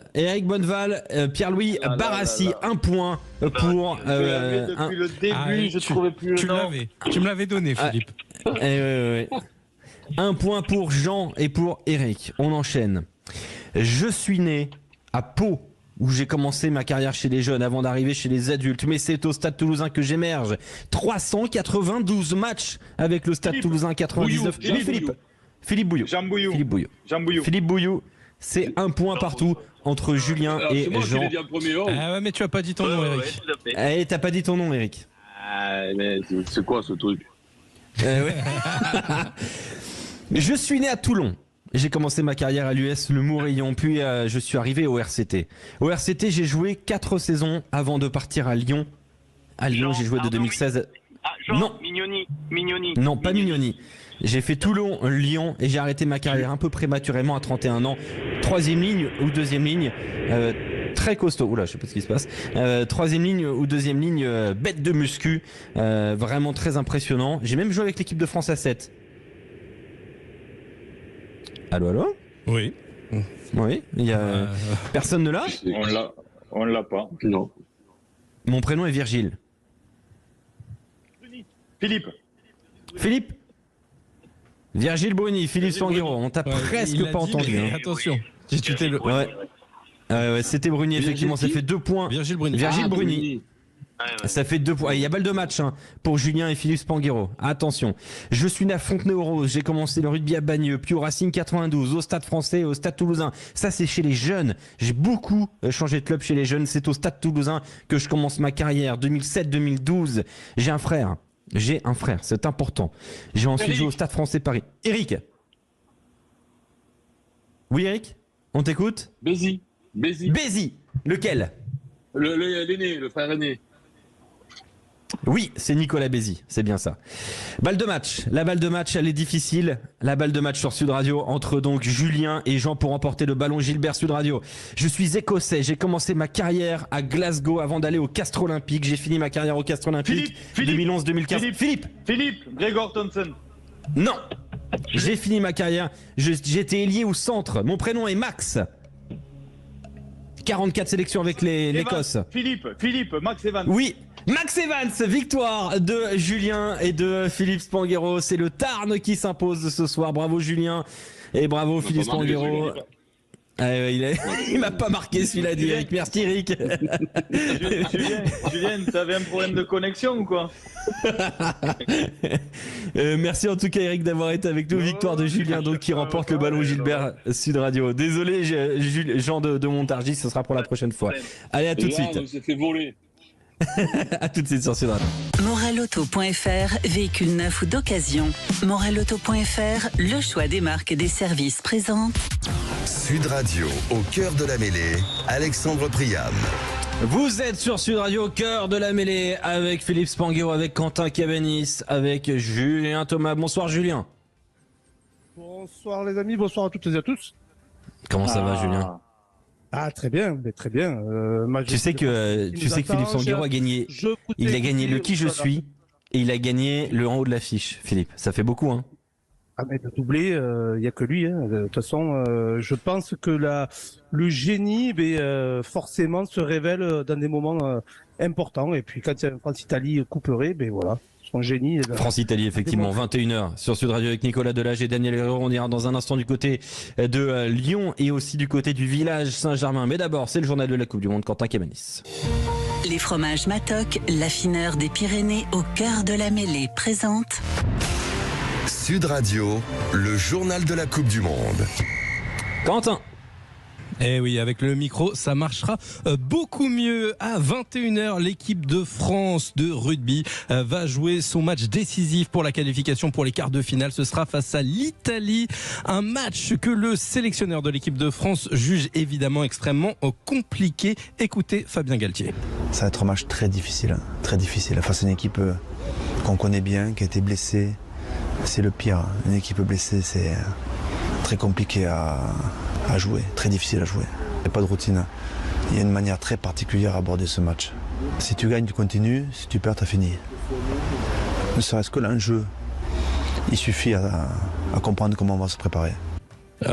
Pierre-Louis Barassi, 1 point pour. Depuis le début, je trouvais plus le nom. Tu me l'avais donné, Philippe. Ouais. 1 point pour Jean et pour Eric. On enchaîne. Je suis né à Pau, où j'ai commencé ma carrière chez les jeunes avant d'arriver chez les adultes. Mais c'est au Stade Toulousain que j'émerge. 392 matchs avec le Stade Toulousain, 99. Philippe Bouillot. Philippe Bouillot. C'est 1 point partout entre Julien et Jean. Ah ouais, mais tu as pas dit ton nom, Eric. Eh, t'as pas dit ton nom, Eric. Ah, mais c'est quoi ce truc? Ouais. Je suis né à Toulon. J'ai commencé ma carrière à l'US Le Mourillon, puis je suis arrivé au RCT. Au RCT, j'ai joué 4 saisons avant de partir à Lyon. À Lyon, j'ai joué de 2016. Non. Mignoni. Non, pas Mignoni. J'ai fait Toulon, Lyon et j'ai arrêté ma carrière un peu prématurément à 31 ans. 3e ligne ou 2e ligne, très costaud. Oula, je sais pas ce qui se passe. 3e ligne ou 2e ligne, bête de muscu, vraiment très impressionnant. J'ai même joué avec l'équipe de France à 7. Allô? Oui. Oui, il y a personne ne l'a? On l'a pas. Non. Mon prénom est Virgile. Philippe. Virgile Bruni, Philippe Spanghero. On t'a presque pas entendu. Hein. Attention. Ouais, c'était Bruni, effectivement. Ça fait 2 points. Virgile Bruni. Bruni. Ça fait 2 points. Il y a balle de match pour Julien et Philippe Spanghero. Attention. Je suis né à Fontenay-aux-Roses. J'ai commencé le rugby à Bagneux, puis au Racing 92, au Stade Français, au Stade Toulousain. Ça, c'est chez les jeunes. J'ai beaucoup changé de club chez les jeunes. C'est au Stade Toulousain que je commence ma carrière. 2007-2012. J'ai un frère, c'est important. J'ai ensuite joué au Stade Français Paris. Eric. Oui, Eric, on t'écoute. Bézi. Lequel? L'aîné, le frère aîné. Oui, c'est Nicolas Bézi, c'est bien ça. Balle de match. La balle de match, elle est difficile. La balle de match sur Sud Radio entre donc Julien et Jean pour emporter le ballon. Gilbert, Sud Radio. Je suis écossais. J'ai commencé ma carrière à Glasgow avant d'aller au Castres Olympique. J'ai fini ma carrière au Castres Olympique 2011-2015. Philippe, Gregor Thompson. Non. J'ai fini ma carrière. J'étais ailier au centre. Mon prénom est Max. 44 sélections avec l'Écosse. Philippe, Max Evans. Oui, Max Evans, victoire de Julien et de Philippe Spanghero. C'est le Tarn qui s'impose ce soir. Bravo Julien et bravo Philippe Spanghero. Il m'a pas marqué celui-là d'Eric. Merci Eric. Julien, t'avais un problème de connexion ou quoi? Merci en tout cas Eric d'avoir été avec nous. Victoire de Julien donc qui remporte le ballon Gilbert Sud Radio. Désolé Jean de Montargis, ce sera pour la prochaine fois. Allez, à tout de suite. On s'est fait voler. À tout de suite sur Sud Radio. Moralauto.fr, véhicule neuf ou d'occasion. Moralauto.fr, le choix des marques et des services présente. Sud Radio, au cœur de la mêlée, Alexandre Priam. Vous êtes sur Sud Radio, au cœur de la mêlée, avec Philippe Spanghero, avec Quentin Cabanis, avec Julien Thomas. Bonsoir Julien. Bonsoir les amis, bonsoir à toutes et à tous. Comment ça va Julien? Ah très bien, mais très bien. Tu sais que Philippe Spanghero a gagné. Il a gagné le qui je suis et il a gagné le en haut de l'affiche. Philippe, ça fait beaucoup hein. Ah mais de doubler, il n'y a que lui. Hein. De toute façon, je pense que le génie, forcément, se révèle dans des moments importants. Et puis quand il y a France-Italie couperé, voilà, son génie. France-Italie, effectivement, 21h sur Sud Radio avec Nicolas Delage et Daniel Herrero. On ira dans un instant du côté de Lyon et aussi du côté du village Saint-Germain. Mais d'abord, c'est le journal de la Coupe du Monde, Quentin Cabanis. Les fromages Matok, l'affineur des Pyrénées au cœur de la mêlée, présente. Sud Radio, le journal de la Coupe du Monde. Quentin. Eh oui, avec le micro, ça marchera beaucoup mieux. À 21h, l'équipe de France de rugby va jouer son match décisif pour la qualification pour les quarts de finale. Ce sera face à l'Italie. Un match que le sélectionneur de l'équipe de France juge évidemment extrêmement compliqué. Écoutez Fabien Galtier. Ça va être un match très difficile face à une équipe qu'on connaît bien, qui a été blessée. C'est le pire. Une équipe blessée, c'est très compliqué à jouer, très difficile à jouer. Il n'y a pas de routine. Il y a une manière très particulière à aborder ce match. Si tu gagnes, tu continues. Si tu perds, tu as fini. Ne serait-ce que l'enjeu, il suffit à comprendre comment on va se préparer.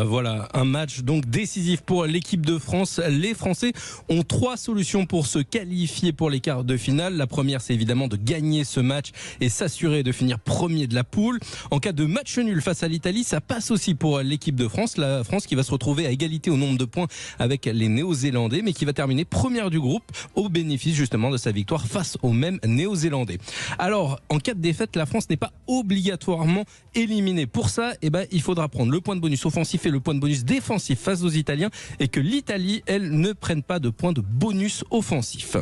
Voilà, un match donc décisif pour l'équipe de France. Les Français ont 3 solutions pour se qualifier pour les quarts de finale. La première, c'est évidemment de gagner ce match et s'assurer de finir premier de la poule. En cas de match nul face à l'Italie, ça passe aussi pour l'équipe de France. La France qui va se retrouver à égalité au nombre de points avec les Néo-Zélandais, mais qui va terminer première du groupe au bénéfice justement de sa victoire face aux mêmes Néo-Zélandais. Alors, en cas de défaite, la France n'est pas obligatoirement éliminée. Pour ça, il faudra prendre le point de bonus offensif et le point de bonus défensif face aux Italiens et que l'Italie, elle, ne prenne pas de points de bonus offensif.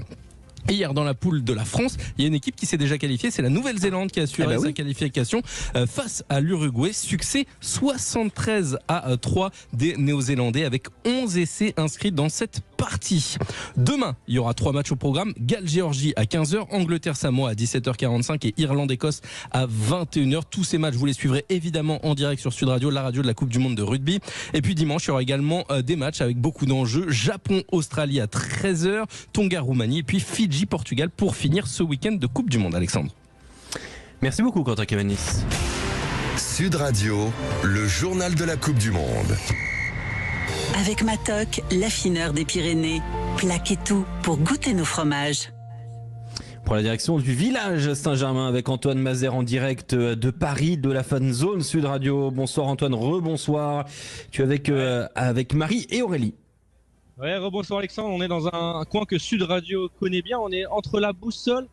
Hier, dans la poule de la France, il y a une équipe qui s'est déjà qualifiée, c'est la Nouvelle-Zélande qui a assuré sa qualification face à l'Uruguay. Succès 73-3 des Néo-Zélandais avec 11 essais inscrits dans cette partie. Demain, il y aura 3 matchs au programme. Galles-Géorgie à 15h, Angleterre-Samoa à 17h45 et Irlande-Écosse à 21h. Tous ces matchs, vous les suivrez évidemment en direct sur Sud Radio, la radio de la Coupe du Monde de rugby. Et puis dimanche, il y aura également des matchs avec beaucoup d'enjeux. Japon-Australie à 13h, Tonga-Roumanie et puis Fidji-Portugal pour finir ce week-end de Coupe du Monde. Alexandre. Merci beaucoup Quentin Cavanis. Sud Radio, le journal de la Coupe du Monde. Avec Matok, l'affineur des Pyrénées. Plaquez tout pour goûter nos fromages. Pour la direction du village Saint-Germain avec Antoine Mazère en direct de Paris, de la Fan Zone Sud Radio. Bonsoir Antoine, rebonsoir. Tu es avec Marie et Aurélie. Ouais, rebonsoir Alexandre, on est dans un coin que Sud Radio connaît bien, on est entre la Boussole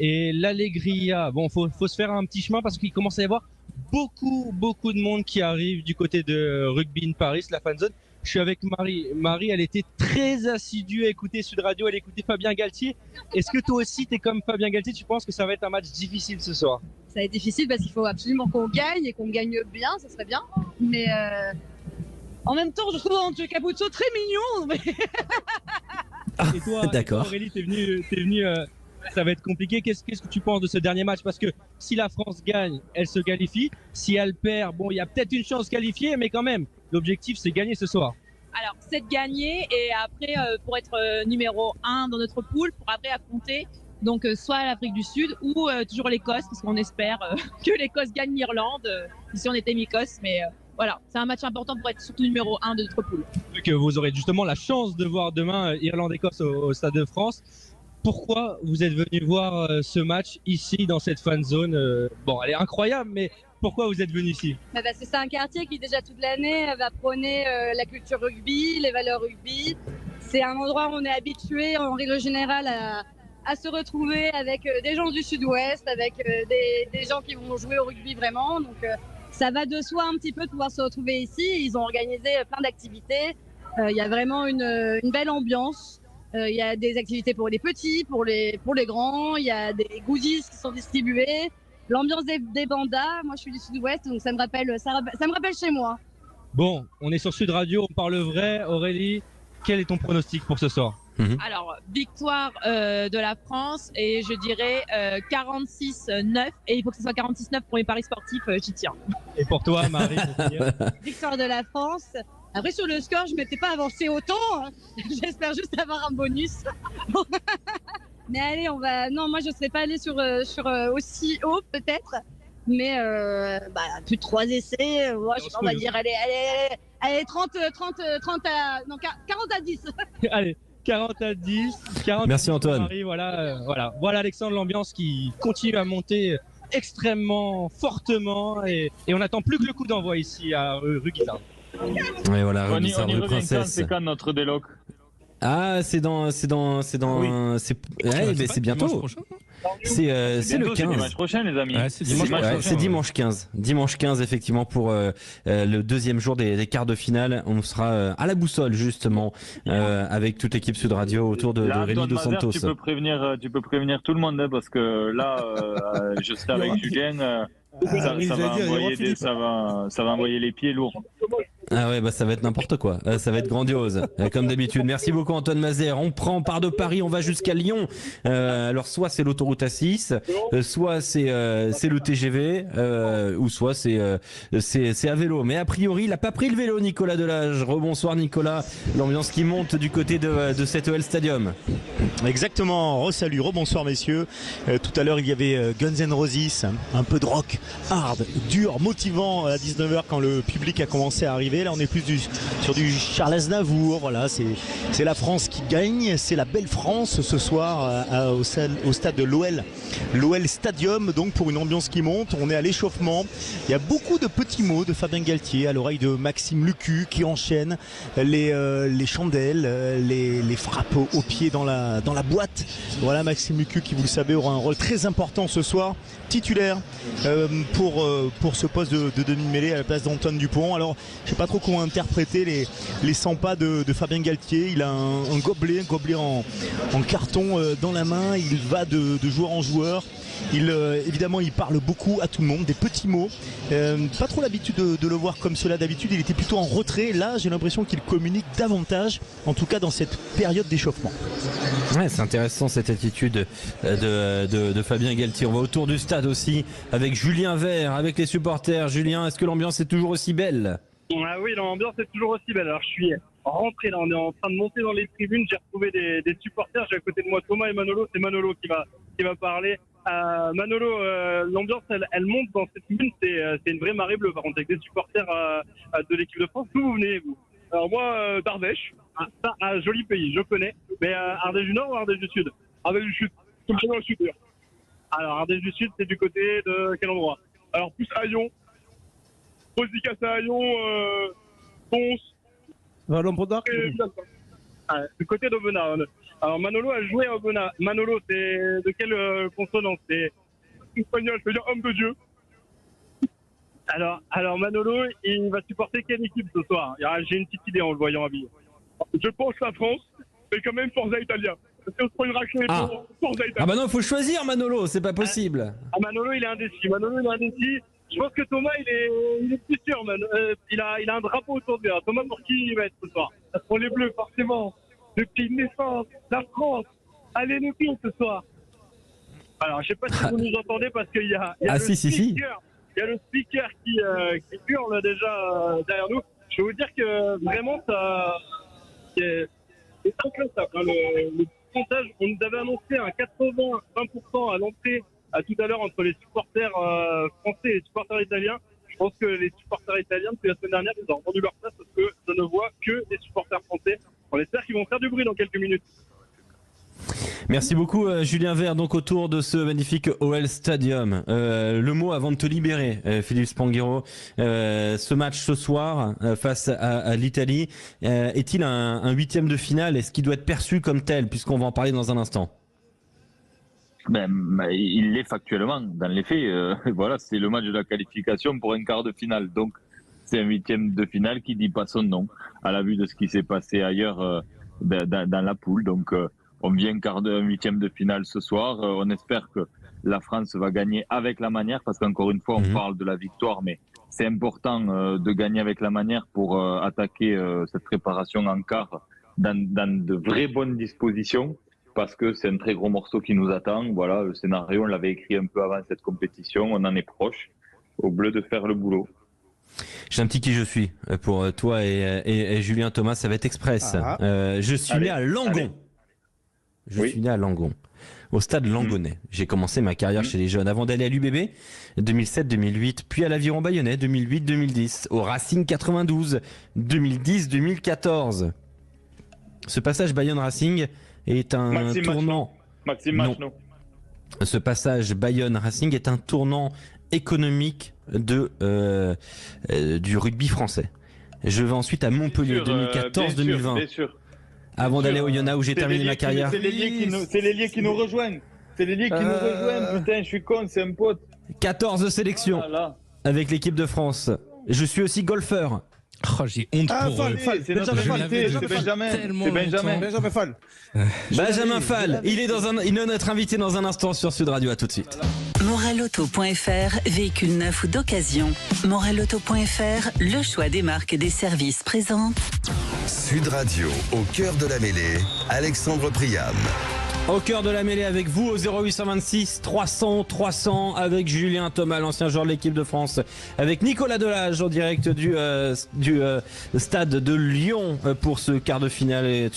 et l'Allegria. Bon, faut se faire un petit chemin parce qu'il commence à y avoir beaucoup de monde qui arrive du côté de Rugby in Paris, la Fan Zone. Je suis avec Marie. Marie, elle était très assidue à écouter Sud Radio, elle écoutait Fabien Galtier. Est-ce que toi aussi, tu es comme Fabien Galtier, tu penses que ça va être un match difficile ce soir? Ça va être difficile parce qu'il faut absolument qu'on gagne et qu'on gagne bien, ça serait bien. Mais en même temps, je trouve André Capuzzo très mignon. Mais... Et toi, d'accord. Aurélie, t'es venue ça va être compliqué. Qu'est-ce que tu penses de ce dernier match? Parce que si la France gagne, elle se qualifie. Si elle perd, bon, il y a peut-être une chance qualifiée, mais quand même, l'objectif, c'est gagner ce soir. Alors, c'est de gagner et après, pour être numéro 1 dans notre poule, pour après affronter donc soit l'Afrique du Sud ou toujours l'Écosse, parce qu'on espère que l'Écosse gagne l'Irlande, si on était mi-Écosse, mais voilà, c'est un match important pour être surtout numéro 1 de notre poule. Que vous aurez justement la chance de voir demain Irlande-Écosse au Stade de France. Pourquoi vous êtes venu voir ce match ici dans cette fan zone? Bon, elle est incroyable, mais pourquoi vous êtes venu ici? Parce que c'est un quartier qui déjà toute l'année va prôner la culture rugby, les valeurs rugby. C'est un endroit où on est habitué en règle générale à se retrouver avec des gens du sud-ouest, avec des gens qui vont jouer au rugby vraiment. Donc ça va de soi un petit peu de pouvoir se retrouver ici. Ils ont organisé plein d'activités. Il y a vraiment une belle ambiance. Il y a des activités pour les petits, pour les grands. Il y a des goodies qui sont distribués. L'ambiance des bandas. Moi, je suis du sud-ouest, donc ça me rappelle chez moi. Bon, on est sur Sud Radio, on parle vrai. Aurélie, quel est ton pronostic pour ce soir? Alors, victoire de la France et je dirais 46-9. Et il faut que ce soit 46-9 pour les paris sportifs, j'y tiens. Et pour toi, Marie? Victoire de la France. Après, sur le score, je ne m'étais pas avancé autant. Hein. J'espère juste avoir un bonus. Mais allez, on va. Non, moi, je ne serais pas allée sur aussi haut, peut-être. Mais plus de 3 essais. Ouais, on va dire, allez, 40 à 10. Allez. 40 à 10. Merci Antoine. Marie, voilà Alexandre, l'ambiance qui continue à monter extrêmement fortement et on n'attend plus que le coup d'envoi ici à rue Guizard. Et voilà, on y rue revient Princesse. c'est quand notre déloc? Ah, c'est bientôt. C'est le 15. C'est dimanche prochain, les amis. Ouais, c'est dimanche 15. Dimanche 15, effectivement, pour le deuxième jour des quarts de finale. On sera à la boussole, justement, avec toute l'équipe Sud Radio autour de Rémi Dos Santos. Tu peux prévenir tout le monde, hein, parce que là, je serai avec Julien. Ça va envoyer les pieds lourds. Ah ouais, bah ça va être n'importe quoi, ça va être grandiose, comme d'habitude. Merci beaucoup Antoine Mazère. On part de Paris, on va jusqu'à Lyon. Alors soit c'est l'autoroute A6, soit c'est le TGV, ou soit c'est à vélo. Mais a priori, il a pas pris le vélo, Nicolas Delage. Rebonsoir Nicolas, l'ambiance qui monte du côté de cet OL Stadium. Exactement, re-salut, rebonsoir messieurs. Tout à l'heure il y avait Guns N' Roses, un peu de rock, hard, dur, motivant à 19h quand le public a commencé à arriver. Là on est plus sur du Charles Aznavour. Voilà, c'est la France qui gagne, c'est la belle France ce soir au stade de l'OL Stadium, donc pour une ambiance qui monte. On est à l'échauffement, il y a beaucoup de petits mots de Fabien Galtier à l'oreille de Maxime Lucu qui enchaîne les chandelles, les frappes au pied dans la boîte. Voilà, Maxime Lucu qui, vous le savez, aura un rôle très important ce soir, titulaire pour ce poste de demi-mêlée à la place d'Antoine Dupont. Alors je sais pas trop comment interpréter les 100 pas de Fabien Galtier. Il a un gobelet en carton dans la main, il va de joueur en joueur. Évidemment il parle beaucoup à tout le monde, des petits mots, pas trop l'habitude de le voir comme cela d'habitude. Il était plutôt en retrait, là j'ai l'impression qu'il communique davantage, en tout cas dans cette période d'échauffement. Ouais, c'est intéressant cette attitude de Fabien Galtier. On va autour du stade aussi avec Julien Vert, avec les supporters. Julien, est-ce que l'ambiance est toujours aussi belle? Ah oui, l'ambiance est toujours aussi belle. Alors je suis rentré là, on est en train de monter dans les tribunes, j'ai retrouvé des supporters, j'ai à côté de moi Thomas et Manolo, c'est Manolo qui va parler. Manolo, l'ambiance elle monte dans cette tribune, c'est une vraie marée bleue par contre, avec des supporters de l'équipe de France. D'où vous venez vous? Alors moi d'Ardèche, un joli pays, je connais, mais Ardèche du Nord ou Ardèche du Sud? Ardèche du Sud, tout le monde au sud. Alors Ardèche du Sud, c'est du côté de quel endroit? Alors plus à Lyon, Rosicasse à Lyon, Pons, Vallon-Pont-d'Arc. Du côté d'Aubenas. Alors Manolo a joué à Aubenas. Manolo, c'est de quelle consonance? C'est espagnol, c'est-à-dire homme de Dieu. Alors Manolo, il va supporter quelle équipe ce soir? J'ai une petite idée en le voyant habillé. Je pense la France, mais quand même Forza Italia. Parce qu'on se prend une raclée pour Forza Italia. Ah bah non, il faut choisir Manolo, c'est pas possible. Manolo, il est indécis. Je pense que Thomas, il est plus sûr, man. Il a un drapeau autour de lui. Thomas, pour qui il va être ce soir? Pour les Bleus, forcément. Depuis naissance, la France. Allez, nous tous ce soir. Alors, je sais pas si vous nous entendez parce qu'il y a speaker. Il y a le speaker qui hurle déjà derrière nous. Je vais vous dire que vraiment, c'est inclassable. Le pourcentage, on nous avait annoncé un 80-20% à l'entrée tout à l'heure entre les supporters français et les supporters italiens. Je pense que les supporters italiens, depuis la semaine dernière, ils ont rendu leur place parce que je ne vois que les supporters français. On espère qu'ils vont faire du bruit dans quelques minutes. Merci beaucoup Julien Vert, donc autour de ce magnifique OL Stadium. Le mot avant de te libérer, Philippe Spanghero. Ce match ce soir face à l'Italie, est-il un huitième de finale? Est-ce qu'il doit être perçu comme tel, puisqu'on va en parler dans un instant? Il l'est factuellement. Dans les faits, voilà, c'est le match de la qualification pour un quart de finale. Donc, c'est un huitième de finale qui dit pas son nom, à la vue de ce qui s'est passé ailleurs dans la poule. Donc, on vient un huitième de finale ce soir. On espère que la France va gagner avec la manière, parce qu'encore une fois, on parle de la victoire, mais c'est important de gagner avec la manière pour attaquer cette préparation en quart dans de vraies bonnes dispositions, parce que c'est un très gros morceau qui nous attend. Voilà, le scénario, on l'avait écrit un peu avant cette compétition, on en est proche, aux Bleus de faire le boulot. J'ai un petit qui je suis pour toi et Julien Thomas, ça va être express. Je suis né à Langon. Je suis né à Langon, au stade Langonais. J'ai commencé ma carrière chez les jeunes avant d'aller à l'UBB 2007-2008, puis à l'Aviron Bayonnais 2008-2010, au Racing 92 2010-2014. Ce passage Bayonne-Racing est un tournant. Ce passage Bayonne-Racing est un tournant économique du rugby français. Je vais ensuite à Montpellier 2014-2020. avant d'aller au Yona où j'ai terminé ma carrière. C'est l'ailier qui nous rejoint. C'est l'ailier qui nous rejoint. Putain, je suis con, c'est un pote. 14 sélections avec l'équipe de France. Je suis aussi golfeur. Oh, j'ai honte pour eux. C'est Benjamin. Benjamin Fall. Benjamin Fall, il est notre invité dans un instant sur Sud Radio. À tout de suite. Morelauto.fr, véhicule neuf ou d'occasion. Morelauto.fr, le choix des marques et des services présente. Sud Radio, au cœur de la mêlée, Alexandre Priam. Au cœur de la mêlée avec vous au 0826 300 300 avec Julien Thomas, l'ancien joueur de l'équipe de France, avec Nicolas Delage en direct du stade de Lyon pour ce quart de finale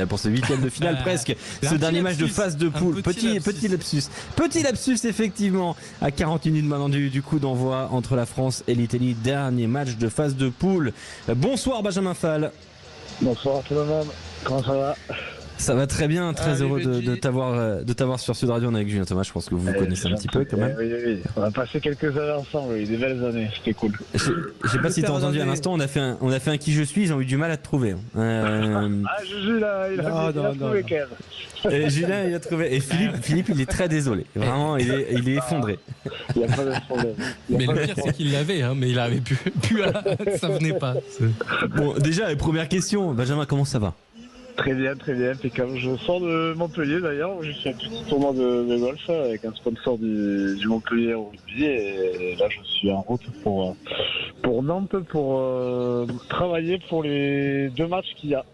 pour ce huitième de finale presque, ce dernier match de phase de poule. Petit lapsus effectivement à 40 minutes maintenant du coup d'envoi entre la France et l'Italie, dernier match de phase de poule. Bonsoir Benjamin Fall. Bonsoir tout le monde, comment ça va? Ça va très bien, très heureux de t'avoir sur Sud Radio. On est avec Julien Thomas, je pense que vous connaissez un petit peu quand même. Oui, on a passé quelques années ensemble, des belles années, c'était cool. Je sais pas si t'as entendu à l'instant, on a fait un qui je suis, ils ont eu du mal à te trouver. Juju là, il a trouvé quand même. Julien il a trouvé, et Philippe il est très désolé, vraiment il est effondré. Il n'y a pas de problème. Mais le pire c'est qu'il l'avait, mais il avait plus ça venait pas. Bon déjà, première question, Benjamin, comment ça va? Très bien, impeccable. Je sors de Montpellier d'ailleurs, je suis un petit tournoi de golf avec un sponsor du Montpellier Rugby et là je suis en route pour Nantes pour travailler pour les 2 matchs qu'il y a,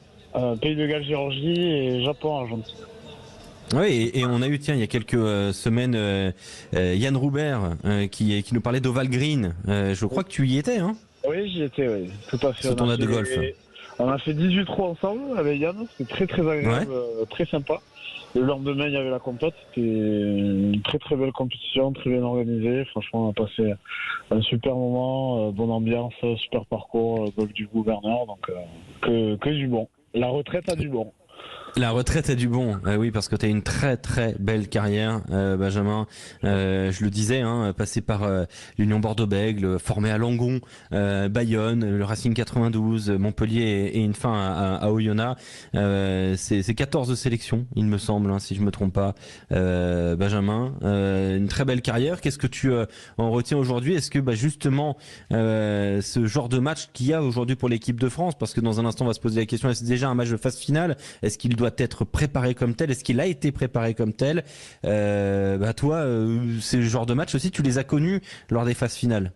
Pays de Galles Géorgie et Japon Argentine. Oui, et on a eu, il y a quelques semaines, Yann Roubert qui nous parlait d'Oval Green. Je crois que tu y étais, hein? Oui, j'y étais, oui, tout à fait. Ce tournoi de golf. On a fait 18 trous ensemble avec Yann, c'était très agréable, très sympa. Le lendemain, il y avait la compète, c'était une très belle compétition, très bien organisée. Franchement, on a passé un super moment, bonne ambiance, super parcours, golf du gouverneur, donc que du bon. La retraite a du bon. La retraite a du bon, oui, parce que tu as une très belle carrière, Benjamin. Je le disais, passé par l'Union Bordeaux-Bègles, formé à Langon, Bayonne, le Racing 92, Montpellier et une fin à Oyonnax. C'est 14 sélections, il me semble, si je me trompe pas, Benjamin. Une très belle carrière. Qu'est-ce que tu en retiens aujourd'hui? Est-ce que justement ce genre de match qu'il y a aujourd'hui pour l'équipe de France, parce que dans un instant on va se poser la question, est-ce déjà un match de phase finale? Est-ce qu'il doit être préparé comme tel? Est-ce qu'il a été préparé comme tel? Toi, ces genres de matchs aussi, tu les as connus lors des phases finales?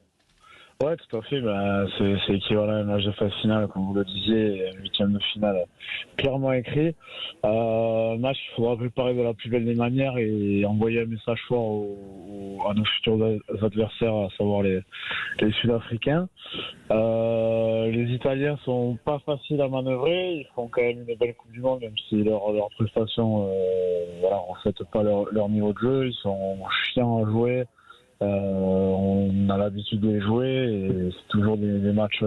Ouais, tout à fait. C'est équivalent à un match de phase finale, comme vous le disiez, un 8e de finale clairement écrit. Match qu'il faudra préparer de la plus belle des manières et envoyer un message fort à nos futurs adversaires, à savoir les Sud-Africains. Les Italiens sont pas faciles à manœuvrer. Ils font quand même une belle Coupe du Monde, même si leurs prestations reflètent pas leur niveau de jeu. Ils sont chiants à jouer. On a l'habitude de les jouer et c'est toujours des matchs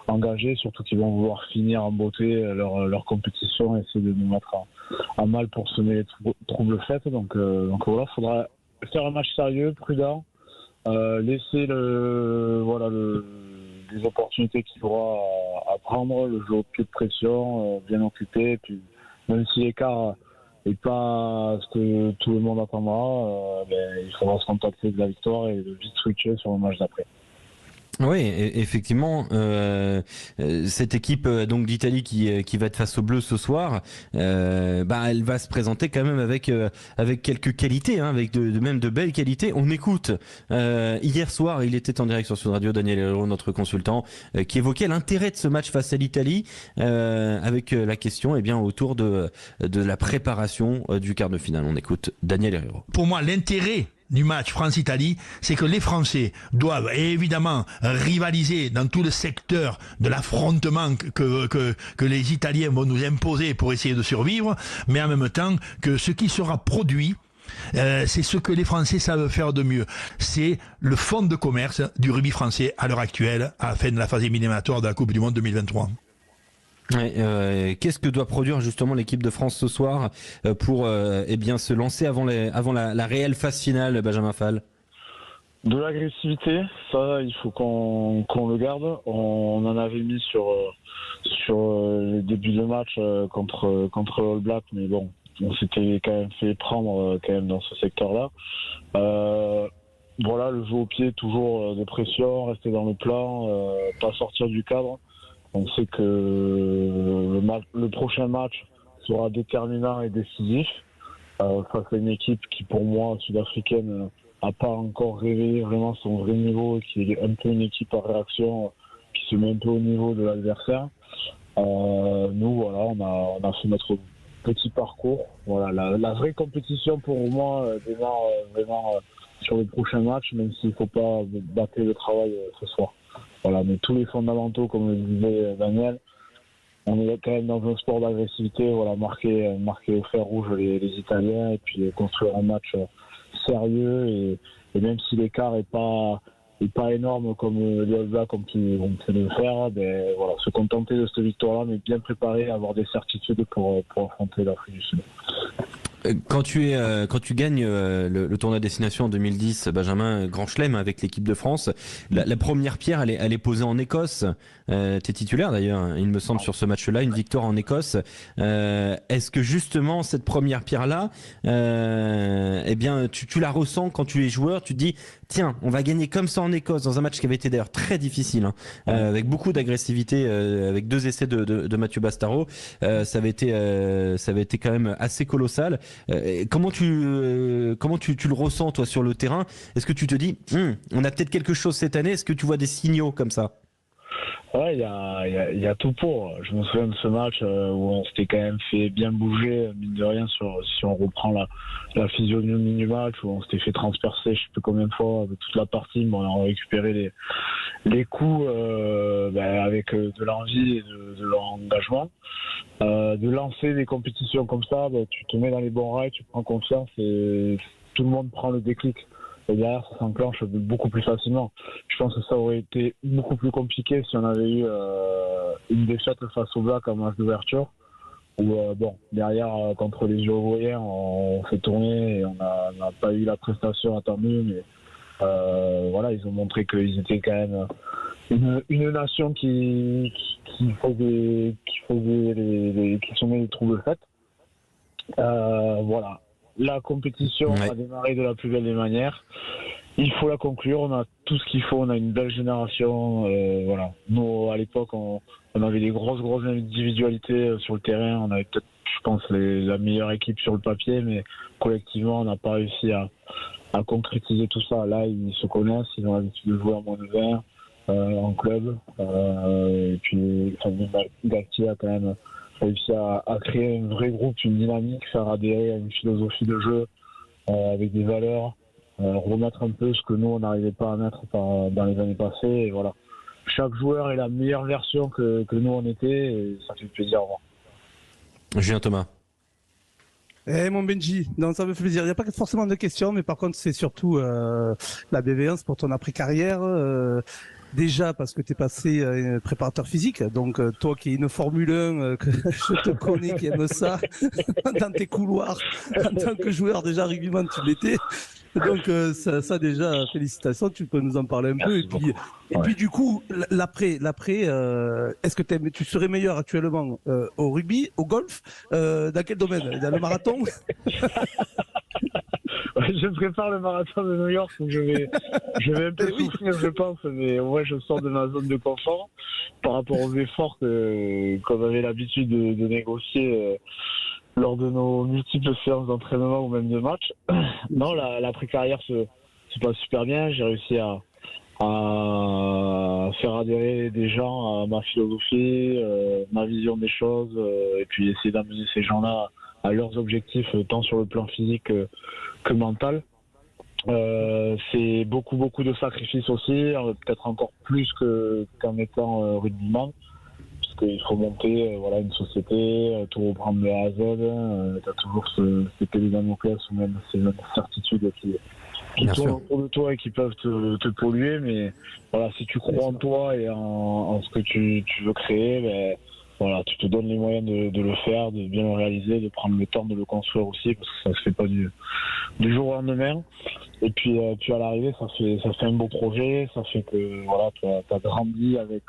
engagés, surtout qu'ils vont vouloir finir en beauté leur compétition et essayer de nous mettre à mal pour semer les troubles faits. Donc voilà, il faudra faire un match sérieux, prudent, laisser des opportunités qu'il aura à prendre, le jeu au pied de pression, bien occupé, et puis même si l'écart et pas ce que tout le monde attendra, il faudra se contacter de la victoire et de vite switcher sur le match d'après. Oui, effectivement, cette équipe donc d'Italie qui va être face aux Bleus ce soir, elle va se présenter quand même avec quelques qualités, avec même de belles qualités. On écoute hier soir, il était en direct sur Sud Radio, Daniel Herrero, notre consultant, qui évoquait l'intérêt de ce match face à l'Italie, avec la question autour de la préparation du quart de finale. On écoute Daniel Herrero. Pour moi, l'intérêt du match France-Italie, c'est que les Français doivent évidemment rivaliser dans tout le secteur de l'affrontement que les Italiens vont nous imposer pour essayer de survivre, mais en même temps que ce qui sera produit, c'est ce que les Français savent faire de mieux. C'est le fonds de commerce du rugby français à l'heure actuelle, à la fin de la phase éliminatoire de la Coupe du Monde 2023. Qu'est-ce que doit produire justement l'équipe de France ce soir pour se lancer avant la réelle phase finale, Benjamin Fall? De l'agressivité, ça, il faut qu'on le garde. On en avait mis sur le début de match contre All Black, mais bon, on s'était quand même fait prendre quand même dans ce secteur-là. Voilà, le jeu au pied, toujours de pression, rester dans le plan, pas sortir du cadre. On sait que le prochain match sera déterminant et décisif face à une équipe qui, pour moi, sud-africaine, n'a pas encore révélé vraiment son vrai niveau, qui est un peu une équipe à réaction, qui se met un peu au niveau de l'adversaire. Nous, voilà, on a fait notre petit parcours. Voilà, la vraie compétition pour moi démarre vraiment sur le prochain match, même s'il ne faut pas bâcler le travail ce soir. Voilà, mais tous les fondamentaux, comme le disait Daniel, on est quand même dans un sport d'agressivité, voilà, marquer au fer rouge les Italiens et puis construire un match sérieux et même si l'écart est pas énorme comme les All Blacks ont pu le faire, ben voilà, se contenter de cette victoire-là, mais bien préparé, avoir des certitudes pour affronter l'Afrique du Sud. Quand tu gagnes le tournoi destination en 2010, Benjamin, Grand Chelem avec l'équipe de France, la première pierre elle est posée en Écosse. T'es titulaire d'ailleurs, il me semble, sur ce match-là, une victoire en Écosse. Est-ce que justement cette première pierre-là, eh bien tu la ressens quand tu es joueur, tu te dis tiens, on va gagner comme ça en Écosse dans un match qui avait été d'ailleurs très difficile, hein, avec beaucoup d'agressivité, avec 2 essais de Mathieu Bastaro, ça avait été quand même assez colossal. Comment tu le ressens toi sur le terrain? Est-ce que tu te dis on a peut-être quelque chose cette année? Est-ce que tu vois des signaux comme ça? Ouais, il y a tout pour. Je me souviens de ce match où on s'était quand même fait bien bouger, mine de rien, si on reprend la physionomie du match, où on s'était fait transpercer je sais plus combien de fois de toute la partie, mais on a récupéré les coups avec de l'envie et de l'engagement. De lancer des compétitions comme ça, tu te mets dans les bons rails, tu prends confiance et tout le monde prend le déclic. Et derrière, ça s'enclenche beaucoup plus facilement. Je pense que ça aurait été beaucoup plus compliqué si on avait eu une défaite face au Black en match d'ouverture. Où, derrière, contre les Uruguayens, on fait tourner et on n'a pas eu la prestation attendue. Mais voilà, ils ont montré qu'ils étaient quand même une nation qui semait les troubles faits. Voilà. La compétition a démarré de la plus belle des manières. Il faut la conclure. On a tout ce qu'il faut. On a une belle génération. Voilà. Nous, à l'époque, on avait des grosses individualités sur le terrain. On avait peut-être, je pense, la meilleure équipe sur le papier, mais collectivement, on n'a pas réussi à concrétiser tout ça. Là, ils se connaissent. Ils ont l'habitude de jouer en moins de 20 en club. Et puis, Galtier a quand même réussi à créer un vrai groupe, une dynamique, faire adhérer à une philosophie de jeu avec des valeurs, remettre un peu ce que nous on n'arrivait pas à mettre dans les années passées. Et voilà, chaque joueur est la meilleure version que nous on était et ça fait plaisir à voir. Julien Thomas. Mon Benji, non, ça me fait plaisir. Il n'y a pas forcément de questions, mais par contre c'est surtout la bienveillance pour ton après-carrière. Déjà parce que tu es passé préparateur physique, donc toi qui es une Formule 1, que je te connais, qui aime ça, dans tes couloirs, en tant que joueur déjà rugbyman tu l'étais, donc ça déjà félicitations, tu peux nous en parler un peu, et puis du coup l'après, est-ce que tu serais meilleur actuellement au rugby, au golf, dans quel domaine, dans le marathon? Je prépare le marathon de New York, donc je vais un peu souffrir, je pense, mais ouais, je sors de ma zone de confort par rapport aux efforts qu'on avait l'habitude de négocier lors de nos multiples séances d'entraînement ou même de match. Non, l'après-carrière se passe super bien. J'ai réussi à faire adhérer des gens à ma philosophie, ma vision des choses, et puis essayer d'amener ces gens-là à leurs objectifs, tant sur le plan physique que mental. C'est beaucoup de sacrifices aussi, peut-être encore plus qu'en étant rugbyman, parce qu'il faut monter une société, tout reprendre de A à Z. Tu as toujours ces épée Damoclès ou même ces certitudes qui tournent autour de toi et qui peuvent te polluer, mais voilà, si tu crois en toi et en ce que tu veux créer, voilà, tu te donnes les moyens de le faire, de bien le réaliser, de prendre le temps de le construire aussi, parce que ça se fait pas du jour au lendemain. Et puis à l'arrivée, ça fait un beau projet, ça fait que voilà, t'as grandi avec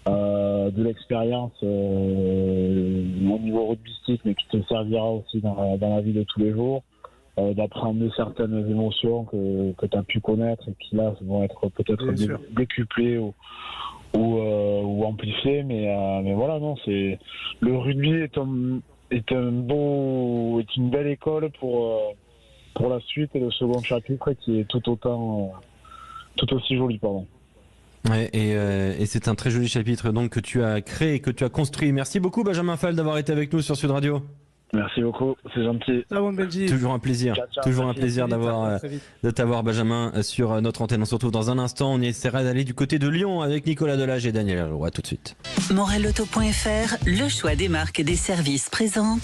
de l'expérience au niveau rugbystique, mais qui te servira aussi dans la vie de tous les jours, d'apprendre certaines émotions que tu as pu connaître et qui là vont être peut-être décuplées ou amplifiées, mais voilà, non, c'est le rugby est une belle école pour la suite et le second chapitre qui est tout aussi joli, pardon. Ouais, et c'est un très joli chapitre donc que tu as créé, que tu as construit. Merci beaucoup Benjamin Fall d'avoir été avec nous sur Sud Radio. Merci beaucoup, c'est gentil. Toujours un plaisir, toujours un plaisir de t'avoir Benjamin sur notre antenne. On se retrouve dans un instant, on essaiera d'aller du côté de Lyon avec Nicolas Delage et Daniel Leroy. Tout de suite. Morelauto.fr, le choix des marques et des services présente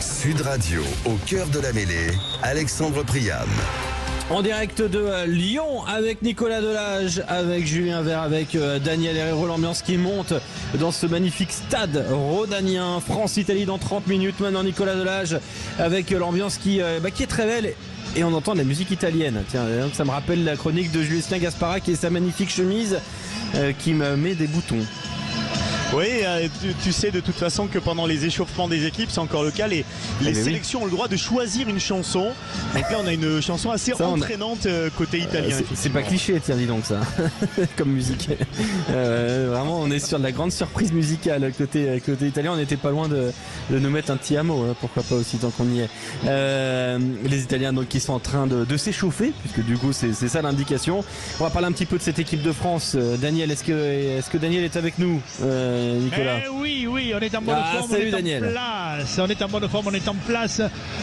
Sud Radio, au cœur de la mêlée, Alexandre Priam. En direct de Lyon avec Nicolas Delage, avec Julien Vert, avec Daniel Herrero, l'ambiance qui monte dans ce magnifique stade rhodanien. France-Italie dans 30 minutes. Maintenant Nicolas Delage avec l'ambiance qui est très belle. Et on entend de la musique italienne. Tiens, ça me rappelle la chronique de Julien Gasparac et sa magnifique chemise qui me met des boutons. Oui, tu sais de toute façon que pendant les échauffements des équipes, c'est encore le cas, les sélections ont le droit de choisir une chanson. Donc là, on a une chanson assez entraînante côté italien. C'est pas cliché, tiens, dis donc ça, comme musique. Vraiment, on est sur de la grande surprise musicale côté italien. On n'était pas loin de nous mettre un Ti amo, pourquoi pas aussi tant qu'on y est. Les Italiens donc qui sont en train de s'échauffer, puisque du coup c'est ça l'indication. On va parler un petit peu de cette équipe de France. Daniel, est-ce que Daniel est avec nous? Nicolas. Oui, on est en bonne forme. Salut Daniel. On est en bonne forme, on est en place.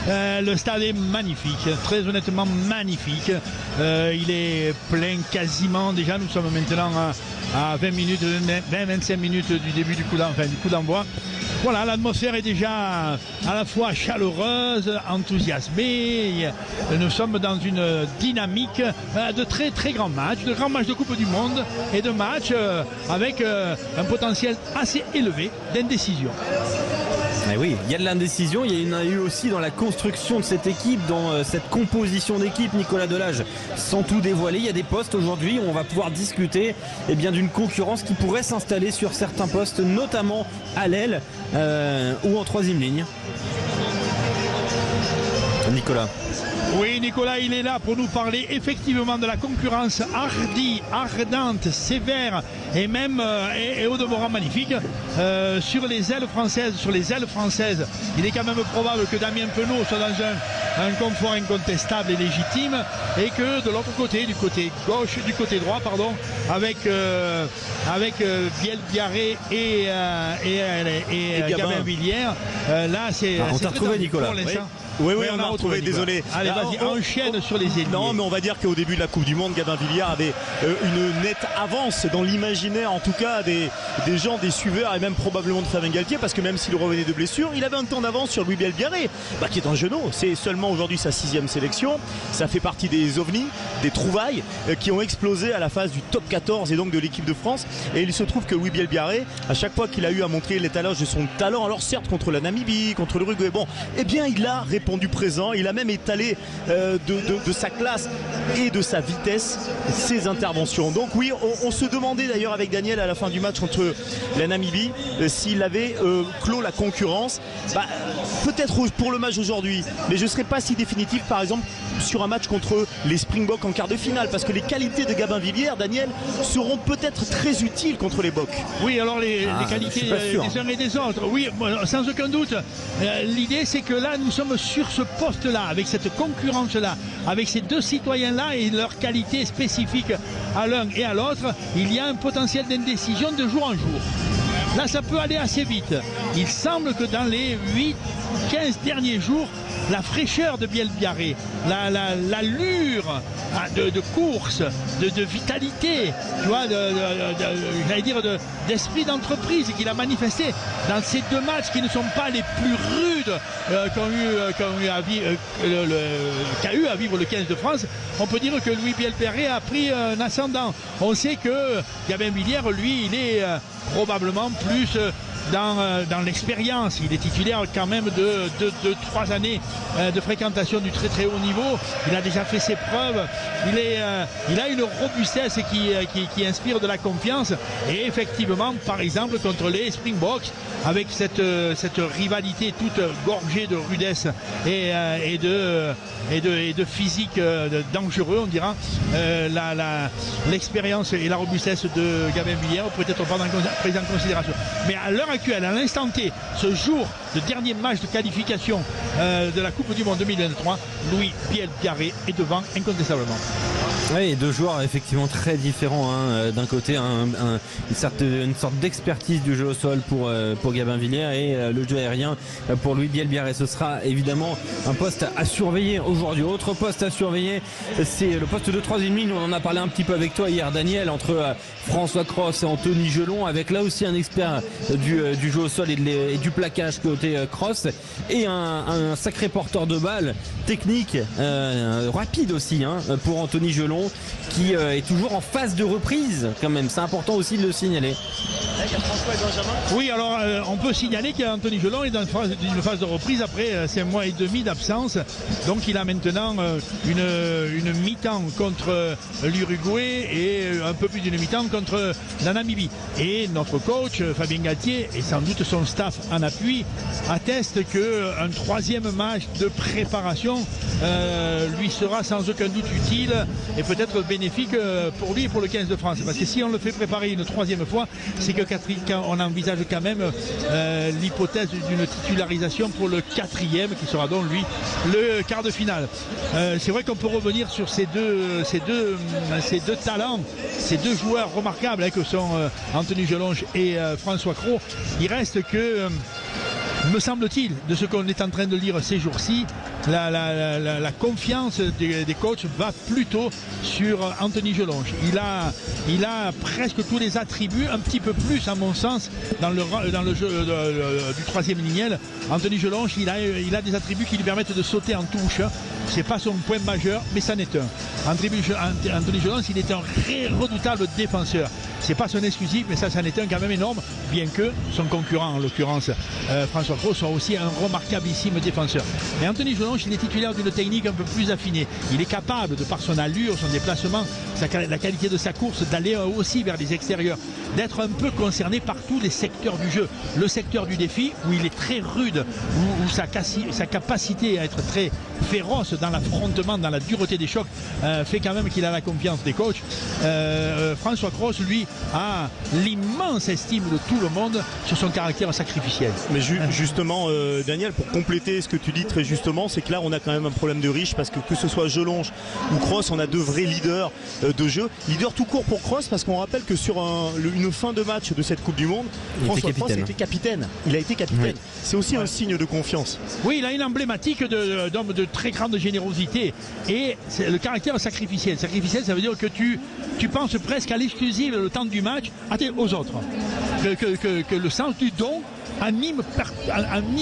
Le stade est magnifique, très honnêtement magnifique. Il est plein quasiment. Déjà, nous sommes maintenant à 20-25 minutes du début du coup d'envoi. Voilà, l'atmosphère est déjà à la fois chaleureuse, enthousiasmée. Nous sommes dans une dynamique de très très grands matchs, de grands matchs de Coupe du Monde et de matchs avec un potentiel assez élevé d'indécision. Mais oui, il y a de l'indécision, il y en a eu aussi dans la construction de cette équipe, dans cette composition d'équipe. Nicolas Delage, sans tout dévoiler, il y a des postes aujourd'hui où on va pouvoir discuter d'une concurrence qui pourrait s'installer sur certains postes, notamment à l'aile ou en troisième ligne. Nicolas. Oui, Nicolas, il est là pour nous parler effectivement de la concurrence hardie, ardente, sévère et même et au demeurant magnifique sur les ailes françaises. Il est quand même probable que Damien Penaud soit dans un confort incontestable et légitime, et que de l'autre côté, du côté droit, avec Biel Biarré et Gabin Villiers. Là, c'est. On t'a retrouvé, Nicolas. Oui, on a retrouvé, désolé. Allez, vas-y, enchaîne sur les ailiers. Non, mais on va dire qu'au début de la Coupe du Monde, Gabin Villiers avait une nette avance dans l'imaginaire, en tout cas des gens, des suiveurs, et même probablement de Fabien Galtier, parce que même s'il revenait de blessure, il avait un temps d'avance sur Louis Biel-Biarré, qui est un genou. C'est seulement aujourd'hui sa 6e sélection. Ça fait partie des ovnis, des trouvailles qui ont explosé à la phase du top 14 et donc de l'équipe de France. Et il se trouve que Louis Biel-Biarré, à chaque fois qu'il a eu à montrer l'étalage de son talent, alors certes contre la Namibie, contre l'Uruguay, il a répondu présent. Il a même étalé de sa classe et de sa vitesse ses interventions. Donc oui, on se demandait d'ailleurs avec Daniel à la fin du match contre la Namibie s'il avait clos la concurrence. Peut-être pour le match aujourd'hui, mais je ne serais pas si définitif par exemple sur un match contre les Springboks en quart de finale, parce que les qualités de Gabin Villiers, Daniel, seront peut-être très utiles contre les Boks. Oui, alors les qualités des uns et des autres, oui, sans aucun doute. L'idée c'est que là nous sommes sur ce poste-là, avec cette concurrence-là, avec ces deux citoyens-là et leurs qualités spécifiques à l'un et à l'autre, il y a un potentiel d'indécision de jour en jour. Là, ça peut aller assez vite. Il semble que dans les 8-15 derniers jours, la fraîcheur de Biel-Biarré, l'allure de course, de vitalité, tu vois, d'esprit d'entreprise qu'il a manifesté dans ces deux matchs qui ne sont pas les plus rudes qu'a eu à vivre le 15 de France. On peut dire que Louis Biel-Biarré a pris un ascendant. On sait que Gabin Villiers, lui, il est probablement plus dans l'expérience. Il est titulaire quand même de 3 années de fréquentation du très très haut niveau. Il a déjà fait ses preuves. Il a une robustesse qui inspire de la confiance. Et effectivement, par exemple, contre les Springboks, avec cette rivalité toute gorgée de rudesse et de physique dangereux, on dira, l'expérience et la robustesse de Gabin Villière peut-être pas prise en considération. Mais à l'heure actuelle, à l'instant T, ce jour de dernier match de qualification de la Coupe du Monde 2023, Louis Bielbiarré est devant incontestablement. Oui, deux joueurs effectivement très différents. Hein. D'un côté, une sorte d'expertise du jeu au sol pour Gabin Villière et le jeu aérien pour Louis Bielbiarré. Ce sera évidemment un poste à surveiller aujourd'hui. Autre poste à surveiller, c'est le poste de troisième ligne. On en a parlé un petit peu avec toi hier, Daniel, entre François Cros et Anthony Gelon, avec là aussi un expert du jeu au sol et du plaquage côté Cros, et un sacré porteur de balle technique, rapide aussi, hein, pour Anthony Gelon, qui est toujours en phase de reprise quand même. C'est important aussi de le signaler. Oui, alors on peut signaler qu'Anthony Gelon est dans une phase de reprise après 5 mois et demi d'absence. Donc il a maintenant une mi-temps contre l'Uruguay et un peu plus d'une mi-temps contre la Namibie. Et notre coach Fabien Galtier et sans doute son staff en appui attestent qu'un troisième match de préparation lui sera sans aucun doute utile et peut-être bénéfique pour lui et pour le 15 de France. Parce que si on le fait préparer une troisième fois, c'est qu'on envisage quand même l'hypothèse d'une titularisation pour le 4e qui sera donc lui le quart de finale. C'est vrai qu'on peut revenir sur ces deux talents, ces deux joueurs remarquables, hein, que sont Anthony Gelon et François Cros. Il reste que me semble-t-il, de ce qu'on est en train de lire ces jours-ci, la confiance des coachs va plutôt sur Anthony Gelon. Il a presque tous les attributs, un petit peu plus à mon sens, dans le jeu du troisième lignel. Anthony Gelon, il a des attributs qui lui permettent de sauter en touche. C'est pas son point majeur, mais ça n'est un. Anthony Gelon, il est un redoutable défenseur. C'est pas son exclusif, mais ça n'est un quand même énorme, bien que son concurrent, en l'occurrence François Cros, soit aussi un remarquablissime défenseur. Mais Anthony Gelon, il est titulaire d'une technique un peu plus affinée. Il est capable, de par son allure, son déplacement, la qualité de sa course, d'aller aussi vers les extérieurs, d'être un peu concerné par tous les secteurs du jeu. Le secteur du défi, où il est très rude, où sa capacité à être très féroce dans l'affrontement, dans la dureté des chocs, fait quand même qu'il a la confiance des coachs. François Cros, lui, a l'immense estime de tout le monde sur son caractère sacrificiel. Mais justement, Daniel, pour compléter ce que tu dis très justement, c'est que là on a quand même un problème de riche, parce que ce soit Gelon ou Cros, on a deux vrais leaders de jeu. Leader tout court pour Cros, parce qu'on rappelle que sur une fin de match de cette Coupe du Monde, François Cros était capitaine. Il a été capitaine. Oui. C'est aussi un signe de confiance. Oui, il a une emblématique d'homme de très grande générosité et c'est le caractère sacrificiel. Sacrificiel, ça veut dire que tu penses presque à l'exclusive le temps du match aux autres. Que le sens du don anime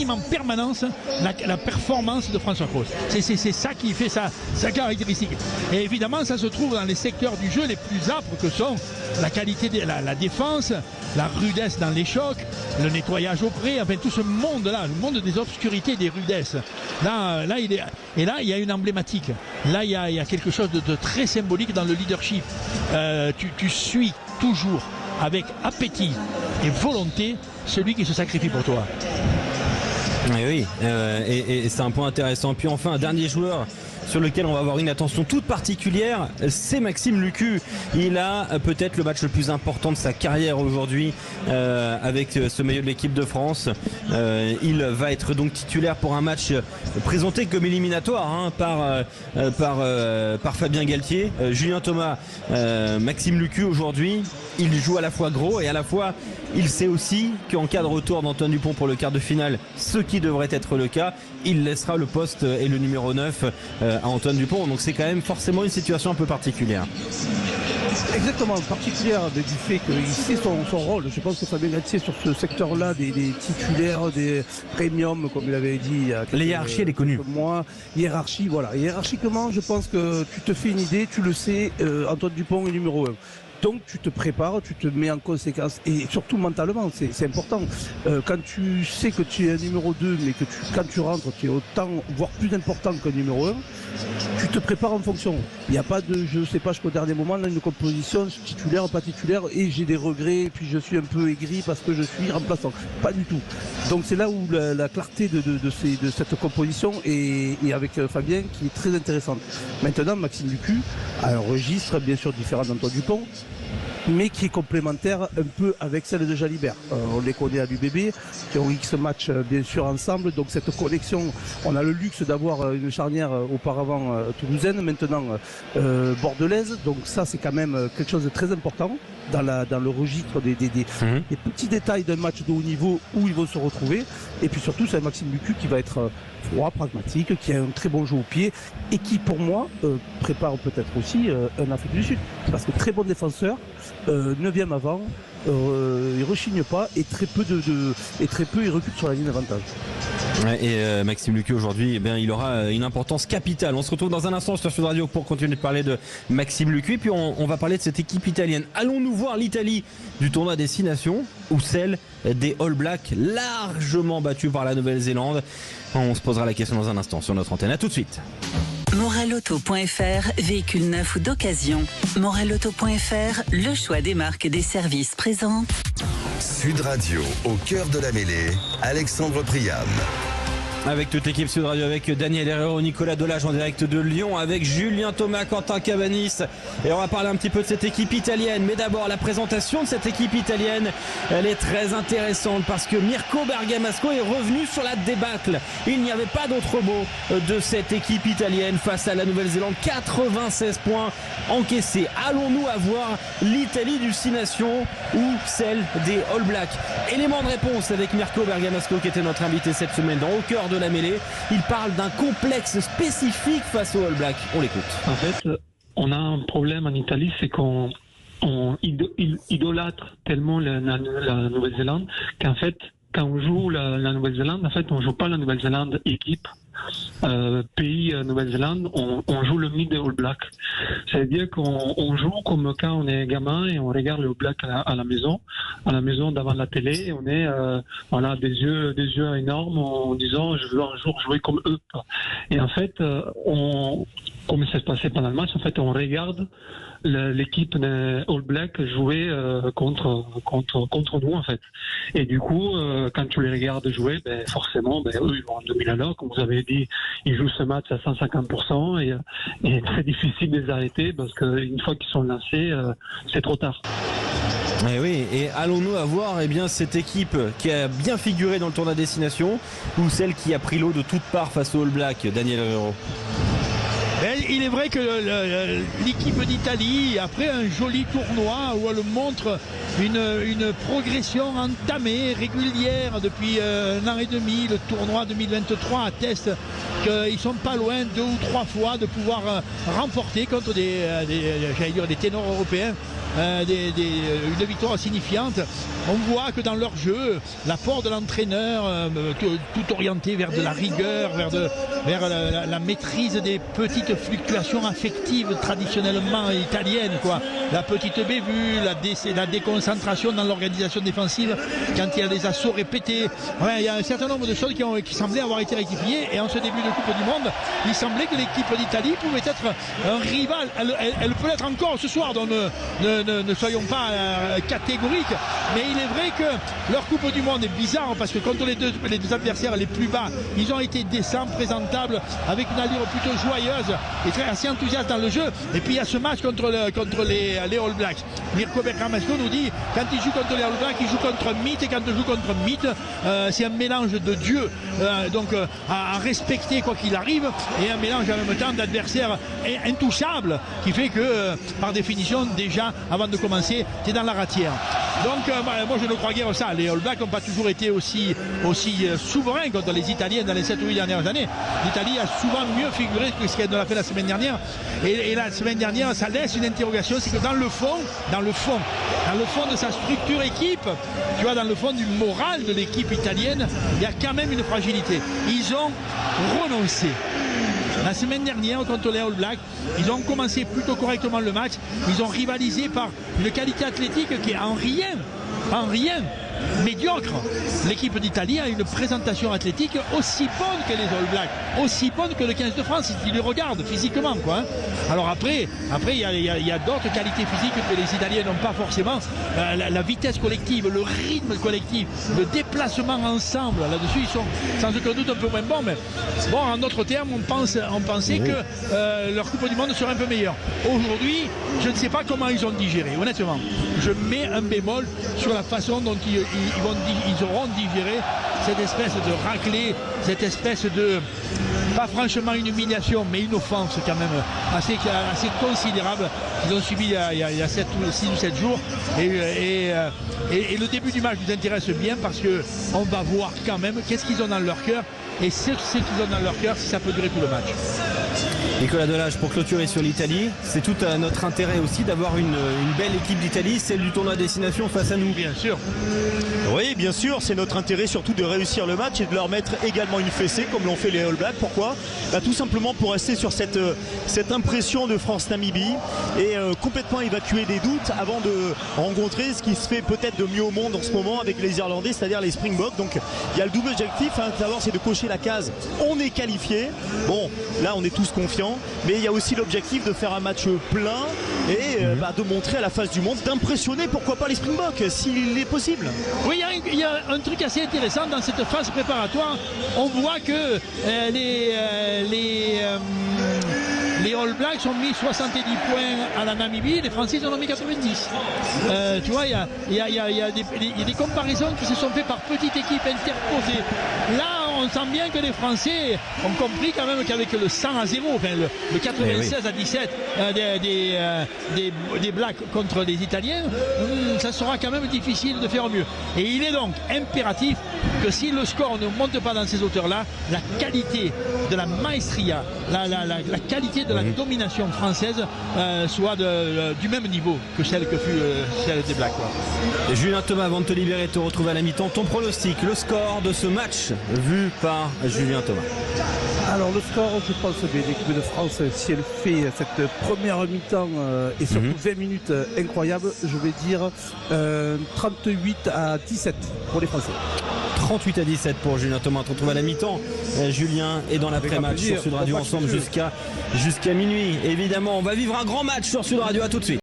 en permanence la performance de François Cros. C'est ça qui fait sa caractéristique. Et évidemment, ça se trouve dans les secteurs du jeu les plus âpres que sont la qualité de la défense, la rudesse dans les chocs, le nettoyage au pré, enfin tout ce monde-là, le monde des obscurités et des rudesses. Là, il y a une emblématique. Là, il y a quelque chose de très symbolique dans le leadership. Tu suis toujours avec appétit et volonté celui qui se sacrifie pour toi. Oui, et c'est un point intéressant. Puis enfin, un dernier joueur sur lequel on va avoir une attention toute particulière, c'est Maxime Lucu. Il a peut-être le match le plus important de sa carrière aujourd'hui avec ce maillot de l'équipe de France. Il va être donc titulaire pour un match présenté comme éliminatoire, hein, par Fabien Galtier. Julien Thomas, Maxime Lucu aujourd'hui, il joue à la fois gros et à la fois il sait aussi qu'en cas de retour d'Antoine Dupont pour le quart de finale, ce qui devrait être le cas, il laissera le poste et le numéro 9 à Antoine Dupont. Donc c'est quand même forcément une situation un peu particulière. Exactement, particulière du fait qu'il sait son rôle. Je pense que Fabien Galtier sur ce secteur-là des titulaires, des premiums, comme il avait dit il y a quelques, les hiérarchies, elle est connue. Mois. Hiérarchie, voilà. Hiérarchiquement, je pense que tu te fais une idée, tu le sais, Antoine Dupont est numéro 1. Donc tu te prépares, tu te mets en conséquence et surtout mentalement, c'est important. Quand tu sais que tu es un numéro 2 mais que quand tu rentres tu es autant, voire plus important qu'un numéro 1, tu te prépares en fonction. Il n'y a pas de, je sais pas, jusqu'au dernier moment, là, une composition titulaire, pas titulaire et j'ai des regrets et puis je suis un peu aigri parce que je suis remplaçant. Pas du tout. Donc c'est là où la clarté de cette composition et avec Fabien qui est très intéressante. Maintenant Maxime Lucu a un registre bien sûr différent d'Antoine Dupont, mais qui est complémentaire un peu avec celle de Jalibert. On les connaît à l'UBB, qui ont X matchs bien sûr ensemble, donc cette connexion, on a le luxe d'avoir une charnière auparavant toulousaine, maintenant bordelaise, donc ça c'est quand même quelque chose de très important dans le registre des petits détails d'un match de haut niveau où ils vont se retrouver, et puis surtout c'est Maxime Lucu qui va être froid, pragmatique, qui a un très bon jeu au pied et qui pour moi prépare peut-être aussi un Afrique du Sud, parce que très bon défenseur, 9e avant, il rechigne pas et très peu il recule sur la ligne d'avantage. Ouais, et Maxime Lucu aujourd'hui, eh bien, il aura une importance capitale. On se retrouve dans un instant sur Sud Radio pour continuer de parler de Maxime Lucu et puis on va parler de cette équipe italienne. Allons-nous voir l'Italie du tournoi Destination ou celle des All Blacks largement battue par la Nouvelle-Zélande? On se posera la question dans un instant sur notre antenne. À tout de suite. Morelauto.fr, véhicule neuf ou d'occasion. Morelauto.fr, le choix des marques et des services présente. Sud Radio, au cœur de la mêlée, Alexandre Priam. Avec toute l'équipe Sud Radio, avec Daniel Herrero, Nicolas Delage en direct de Lyon, avec Julien Thomas, Quentin Cabanis. Et on va parler un petit peu de cette équipe italienne. Mais d'abord, la présentation de cette équipe italienne, elle est très intéressante parce que Mirko Bergamasco est revenu sur la débâcle. Il n'y avait pas d'autre mot de cette équipe italienne face à la Nouvelle-Zélande. 96 points encaissés. Allons-nous avoir l'Italie du 6 Nations ou celle des All Blacks? Élément de réponse avec Mirko Bergamasco qui était notre invité cette semaine dans Au cœur de la mêlée. Il parle d'un complexe spécifique face aux All Blacks. On l'écoute. En fait, on a un problème en Italie, c'est qu'on idolâtre tellement la Nouvelle-Zélande qu'en fait, quand on joue la Nouvelle-Zélande, en fait, on joue pas la Nouvelle-Zélande équipe, pays Nouvelle-Zélande, on joue le mythe des All Blacks. C'est-à-dire qu'on joue comme quand on est gamin et on regarde les All Blacks à la maison devant la télé, et on a des yeux énormes en disant je veux un jour jouer comme eux. Et en fait, comme ça se passait pendant le match, en fait, on regarde l'équipe des All Blacks jouer contre nous en fait. Et du coup, quand tu les regardes jouer, forcément, eux ils vont en 2000 à l'heure, comme vous avez dit, ils jouent ce match à 150% et très difficile de les arrêter parce qu'une fois qu'ils sont lancés, c'est trop tard. Et oui, et allons-nous avoir cette équipe qui a bien figuré dans le tournoi Destination ou celle qui a pris l'eau de toutes parts face aux All Blacks, Daniel Herrero? Il est vrai que l'équipe d'Italie, après un joli tournoi où elle montre une progression entamée, régulière depuis un an et demi, le tournoi 2023 atteste qu'ils sont pas loin 2 ou 3 fois de pouvoir remporter contre des ténors européens une victoire signifiante. On voit que dans leur jeu, l'apport de l'entraîneur, tout orienté vers de la rigueur, vers la maîtrise des petites fluctuations affectives traditionnellement italiennes, quoi. La petite bévue, la déconcentration dans l'organisation défensive quand il y a des assauts répétés. Ouais, il y a un certain nombre de choses qui semblaient avoir été rectifiées, et en ce début de Coupe du Monde, il semblait que l'équipe d'Italie pouvait être un rival. Elle peut l'être encore ce soir, donc ne soyons pas catégoriques, mais il est vrai que leur Coupe du Monde est bizarre parce que contre les deux adversaires les plus bas, ils ont été décents, présentables, avec une allure plutôt joyeuse et assez enthousiaste dans le jeu. Et puis il y a ce match contre les All Blacks. Mirko Bergamasco nous dit quand il joue contre les All Blacks, il joue contre un mythe, et quand il joue contre un mythe, c'est un mélange de dieux, donc à respecter quoi qu'il arrive, et un mélange en même temps d'adversaires intouchables, qui fait que par définition déjà avant de commencer t'es dans la ratière. Donc moi je ne crois guère ça. Les All Blacks n'ont pas toujours été aussi souverains contre les Italiens dans les 7 ou 8 dernières années. L'Italie a souvent mieux figuré que ce qu'elle a fait la semaine dernière, et la semaine dernière ça laisse une interrogation, c'est que dans le fond de sa structure équipe, tu vois, dans le fond du moral de l'équipe italienne, il y a quand même une fragilité. Ils ont renoncé La semaine dernière, contre les All Blacks, ils ont commencé plutôt correctement le match. Ils ont rivalisé par une qualité athlétique qui est en rien médiocre. L'équipe d'Italie a une présentation athlétique aussi bonne que les All Blacks, aussi bonne que le 15 de France, si tu les regardes physiquement, quoi. Alors après il y a d'autres qualités physiques que les Italiens n'ont pas forcément. La vitesse collective, le rythme collectif, le déplacement ensemble, là-dessus ils sont sans aucun doute un peu moins bons, mais bon, en d'autres termes, on pensait que leur Coupe du Monde serait un peu meilleure. Aujourd'hui, je ne sais pas comment ils ont digéré, honnêtement. Je mets un bémol sur la façon dont ils auront digéré cette espèce de raclée, cette espèce de, pas franchement une humiliation, mais une offense quand même assez considérable qu'ils ont subi il y a 6 ou 7 jours. Et le début du match nous intéresse bien parce qu'on va voir quand même qu'est-ce qu'ils ont dans leur cœur. Et ce qu'ils ont dans leur cœur, si ça peut durer tout le match. Nicolas Delage, pour clôturer sur l'Italie, c'est tout à notre intérêt aussi d'avoir une belle équipe d'Italie, celle du tournoi à destination face à nous. Bien sûr. Oui, bien sûr, c'est notre intérêt surtout de réussir le match et de leur mettre également une fessée comme l'ont fait les All Blacks. Pourquoi ? Tout simplement pour rester sur cette impression de France-Namibie et complètement évacuer des doutes avant de rencontrer ce qui se fait peut-être de mieux au monde en ce moment avec les Irlandais, c'est-à-dire les Springboks. Donc il y a le double objectif, d'abord c'est de cocher la case, on est qualifié. Bon, là on est tous confiants, mais il y a aussi l'objectif de faire un match plein et de montrer à la face du monde, d'impressionner pourquoi pas les Springboks s'il est possible. Oui, il y a un truc assez intéressant dans cette phase préparatoire. On voit que les All Blacks ont mis 70 points à la Namibie, les Français en ont mis 90. Tu vois, il y a des comparaisons qui se sont faites par petites équipes interposées. Là, on sent bien que les Français ont compris quand même qu'avec le 100 à 0, enfin le 96 à 17 des Blacks contre les Italiens, ça sera quand même difficile de faire mieux. Et il est donc impératif que si le score ne monte pas dans ces hauteurs-là, la qualité de la maestria, la qualité de la domination française soit du même niveau que celle que fut celle des Blacks. Et Julien Thomas, avant de te libérer, te retrouver à la mi-temps, ton pronostic, le score de ce match vu par Julien Thomas. Alors le score, je pense que l'équipe de France, si elle fait cette première mi-temps et surtout 20 minutes incroyables, je vais dire 38 à 17 pour les Français. 38 à 17 pour Julien Thomas. On te retrouve à la mi-temps. Julien est dans l'après-match sur Sud Radio ensemble jusqu'à minuit. Évidemment, on va vivre un grand match sur Sud Radio. À tout de suite.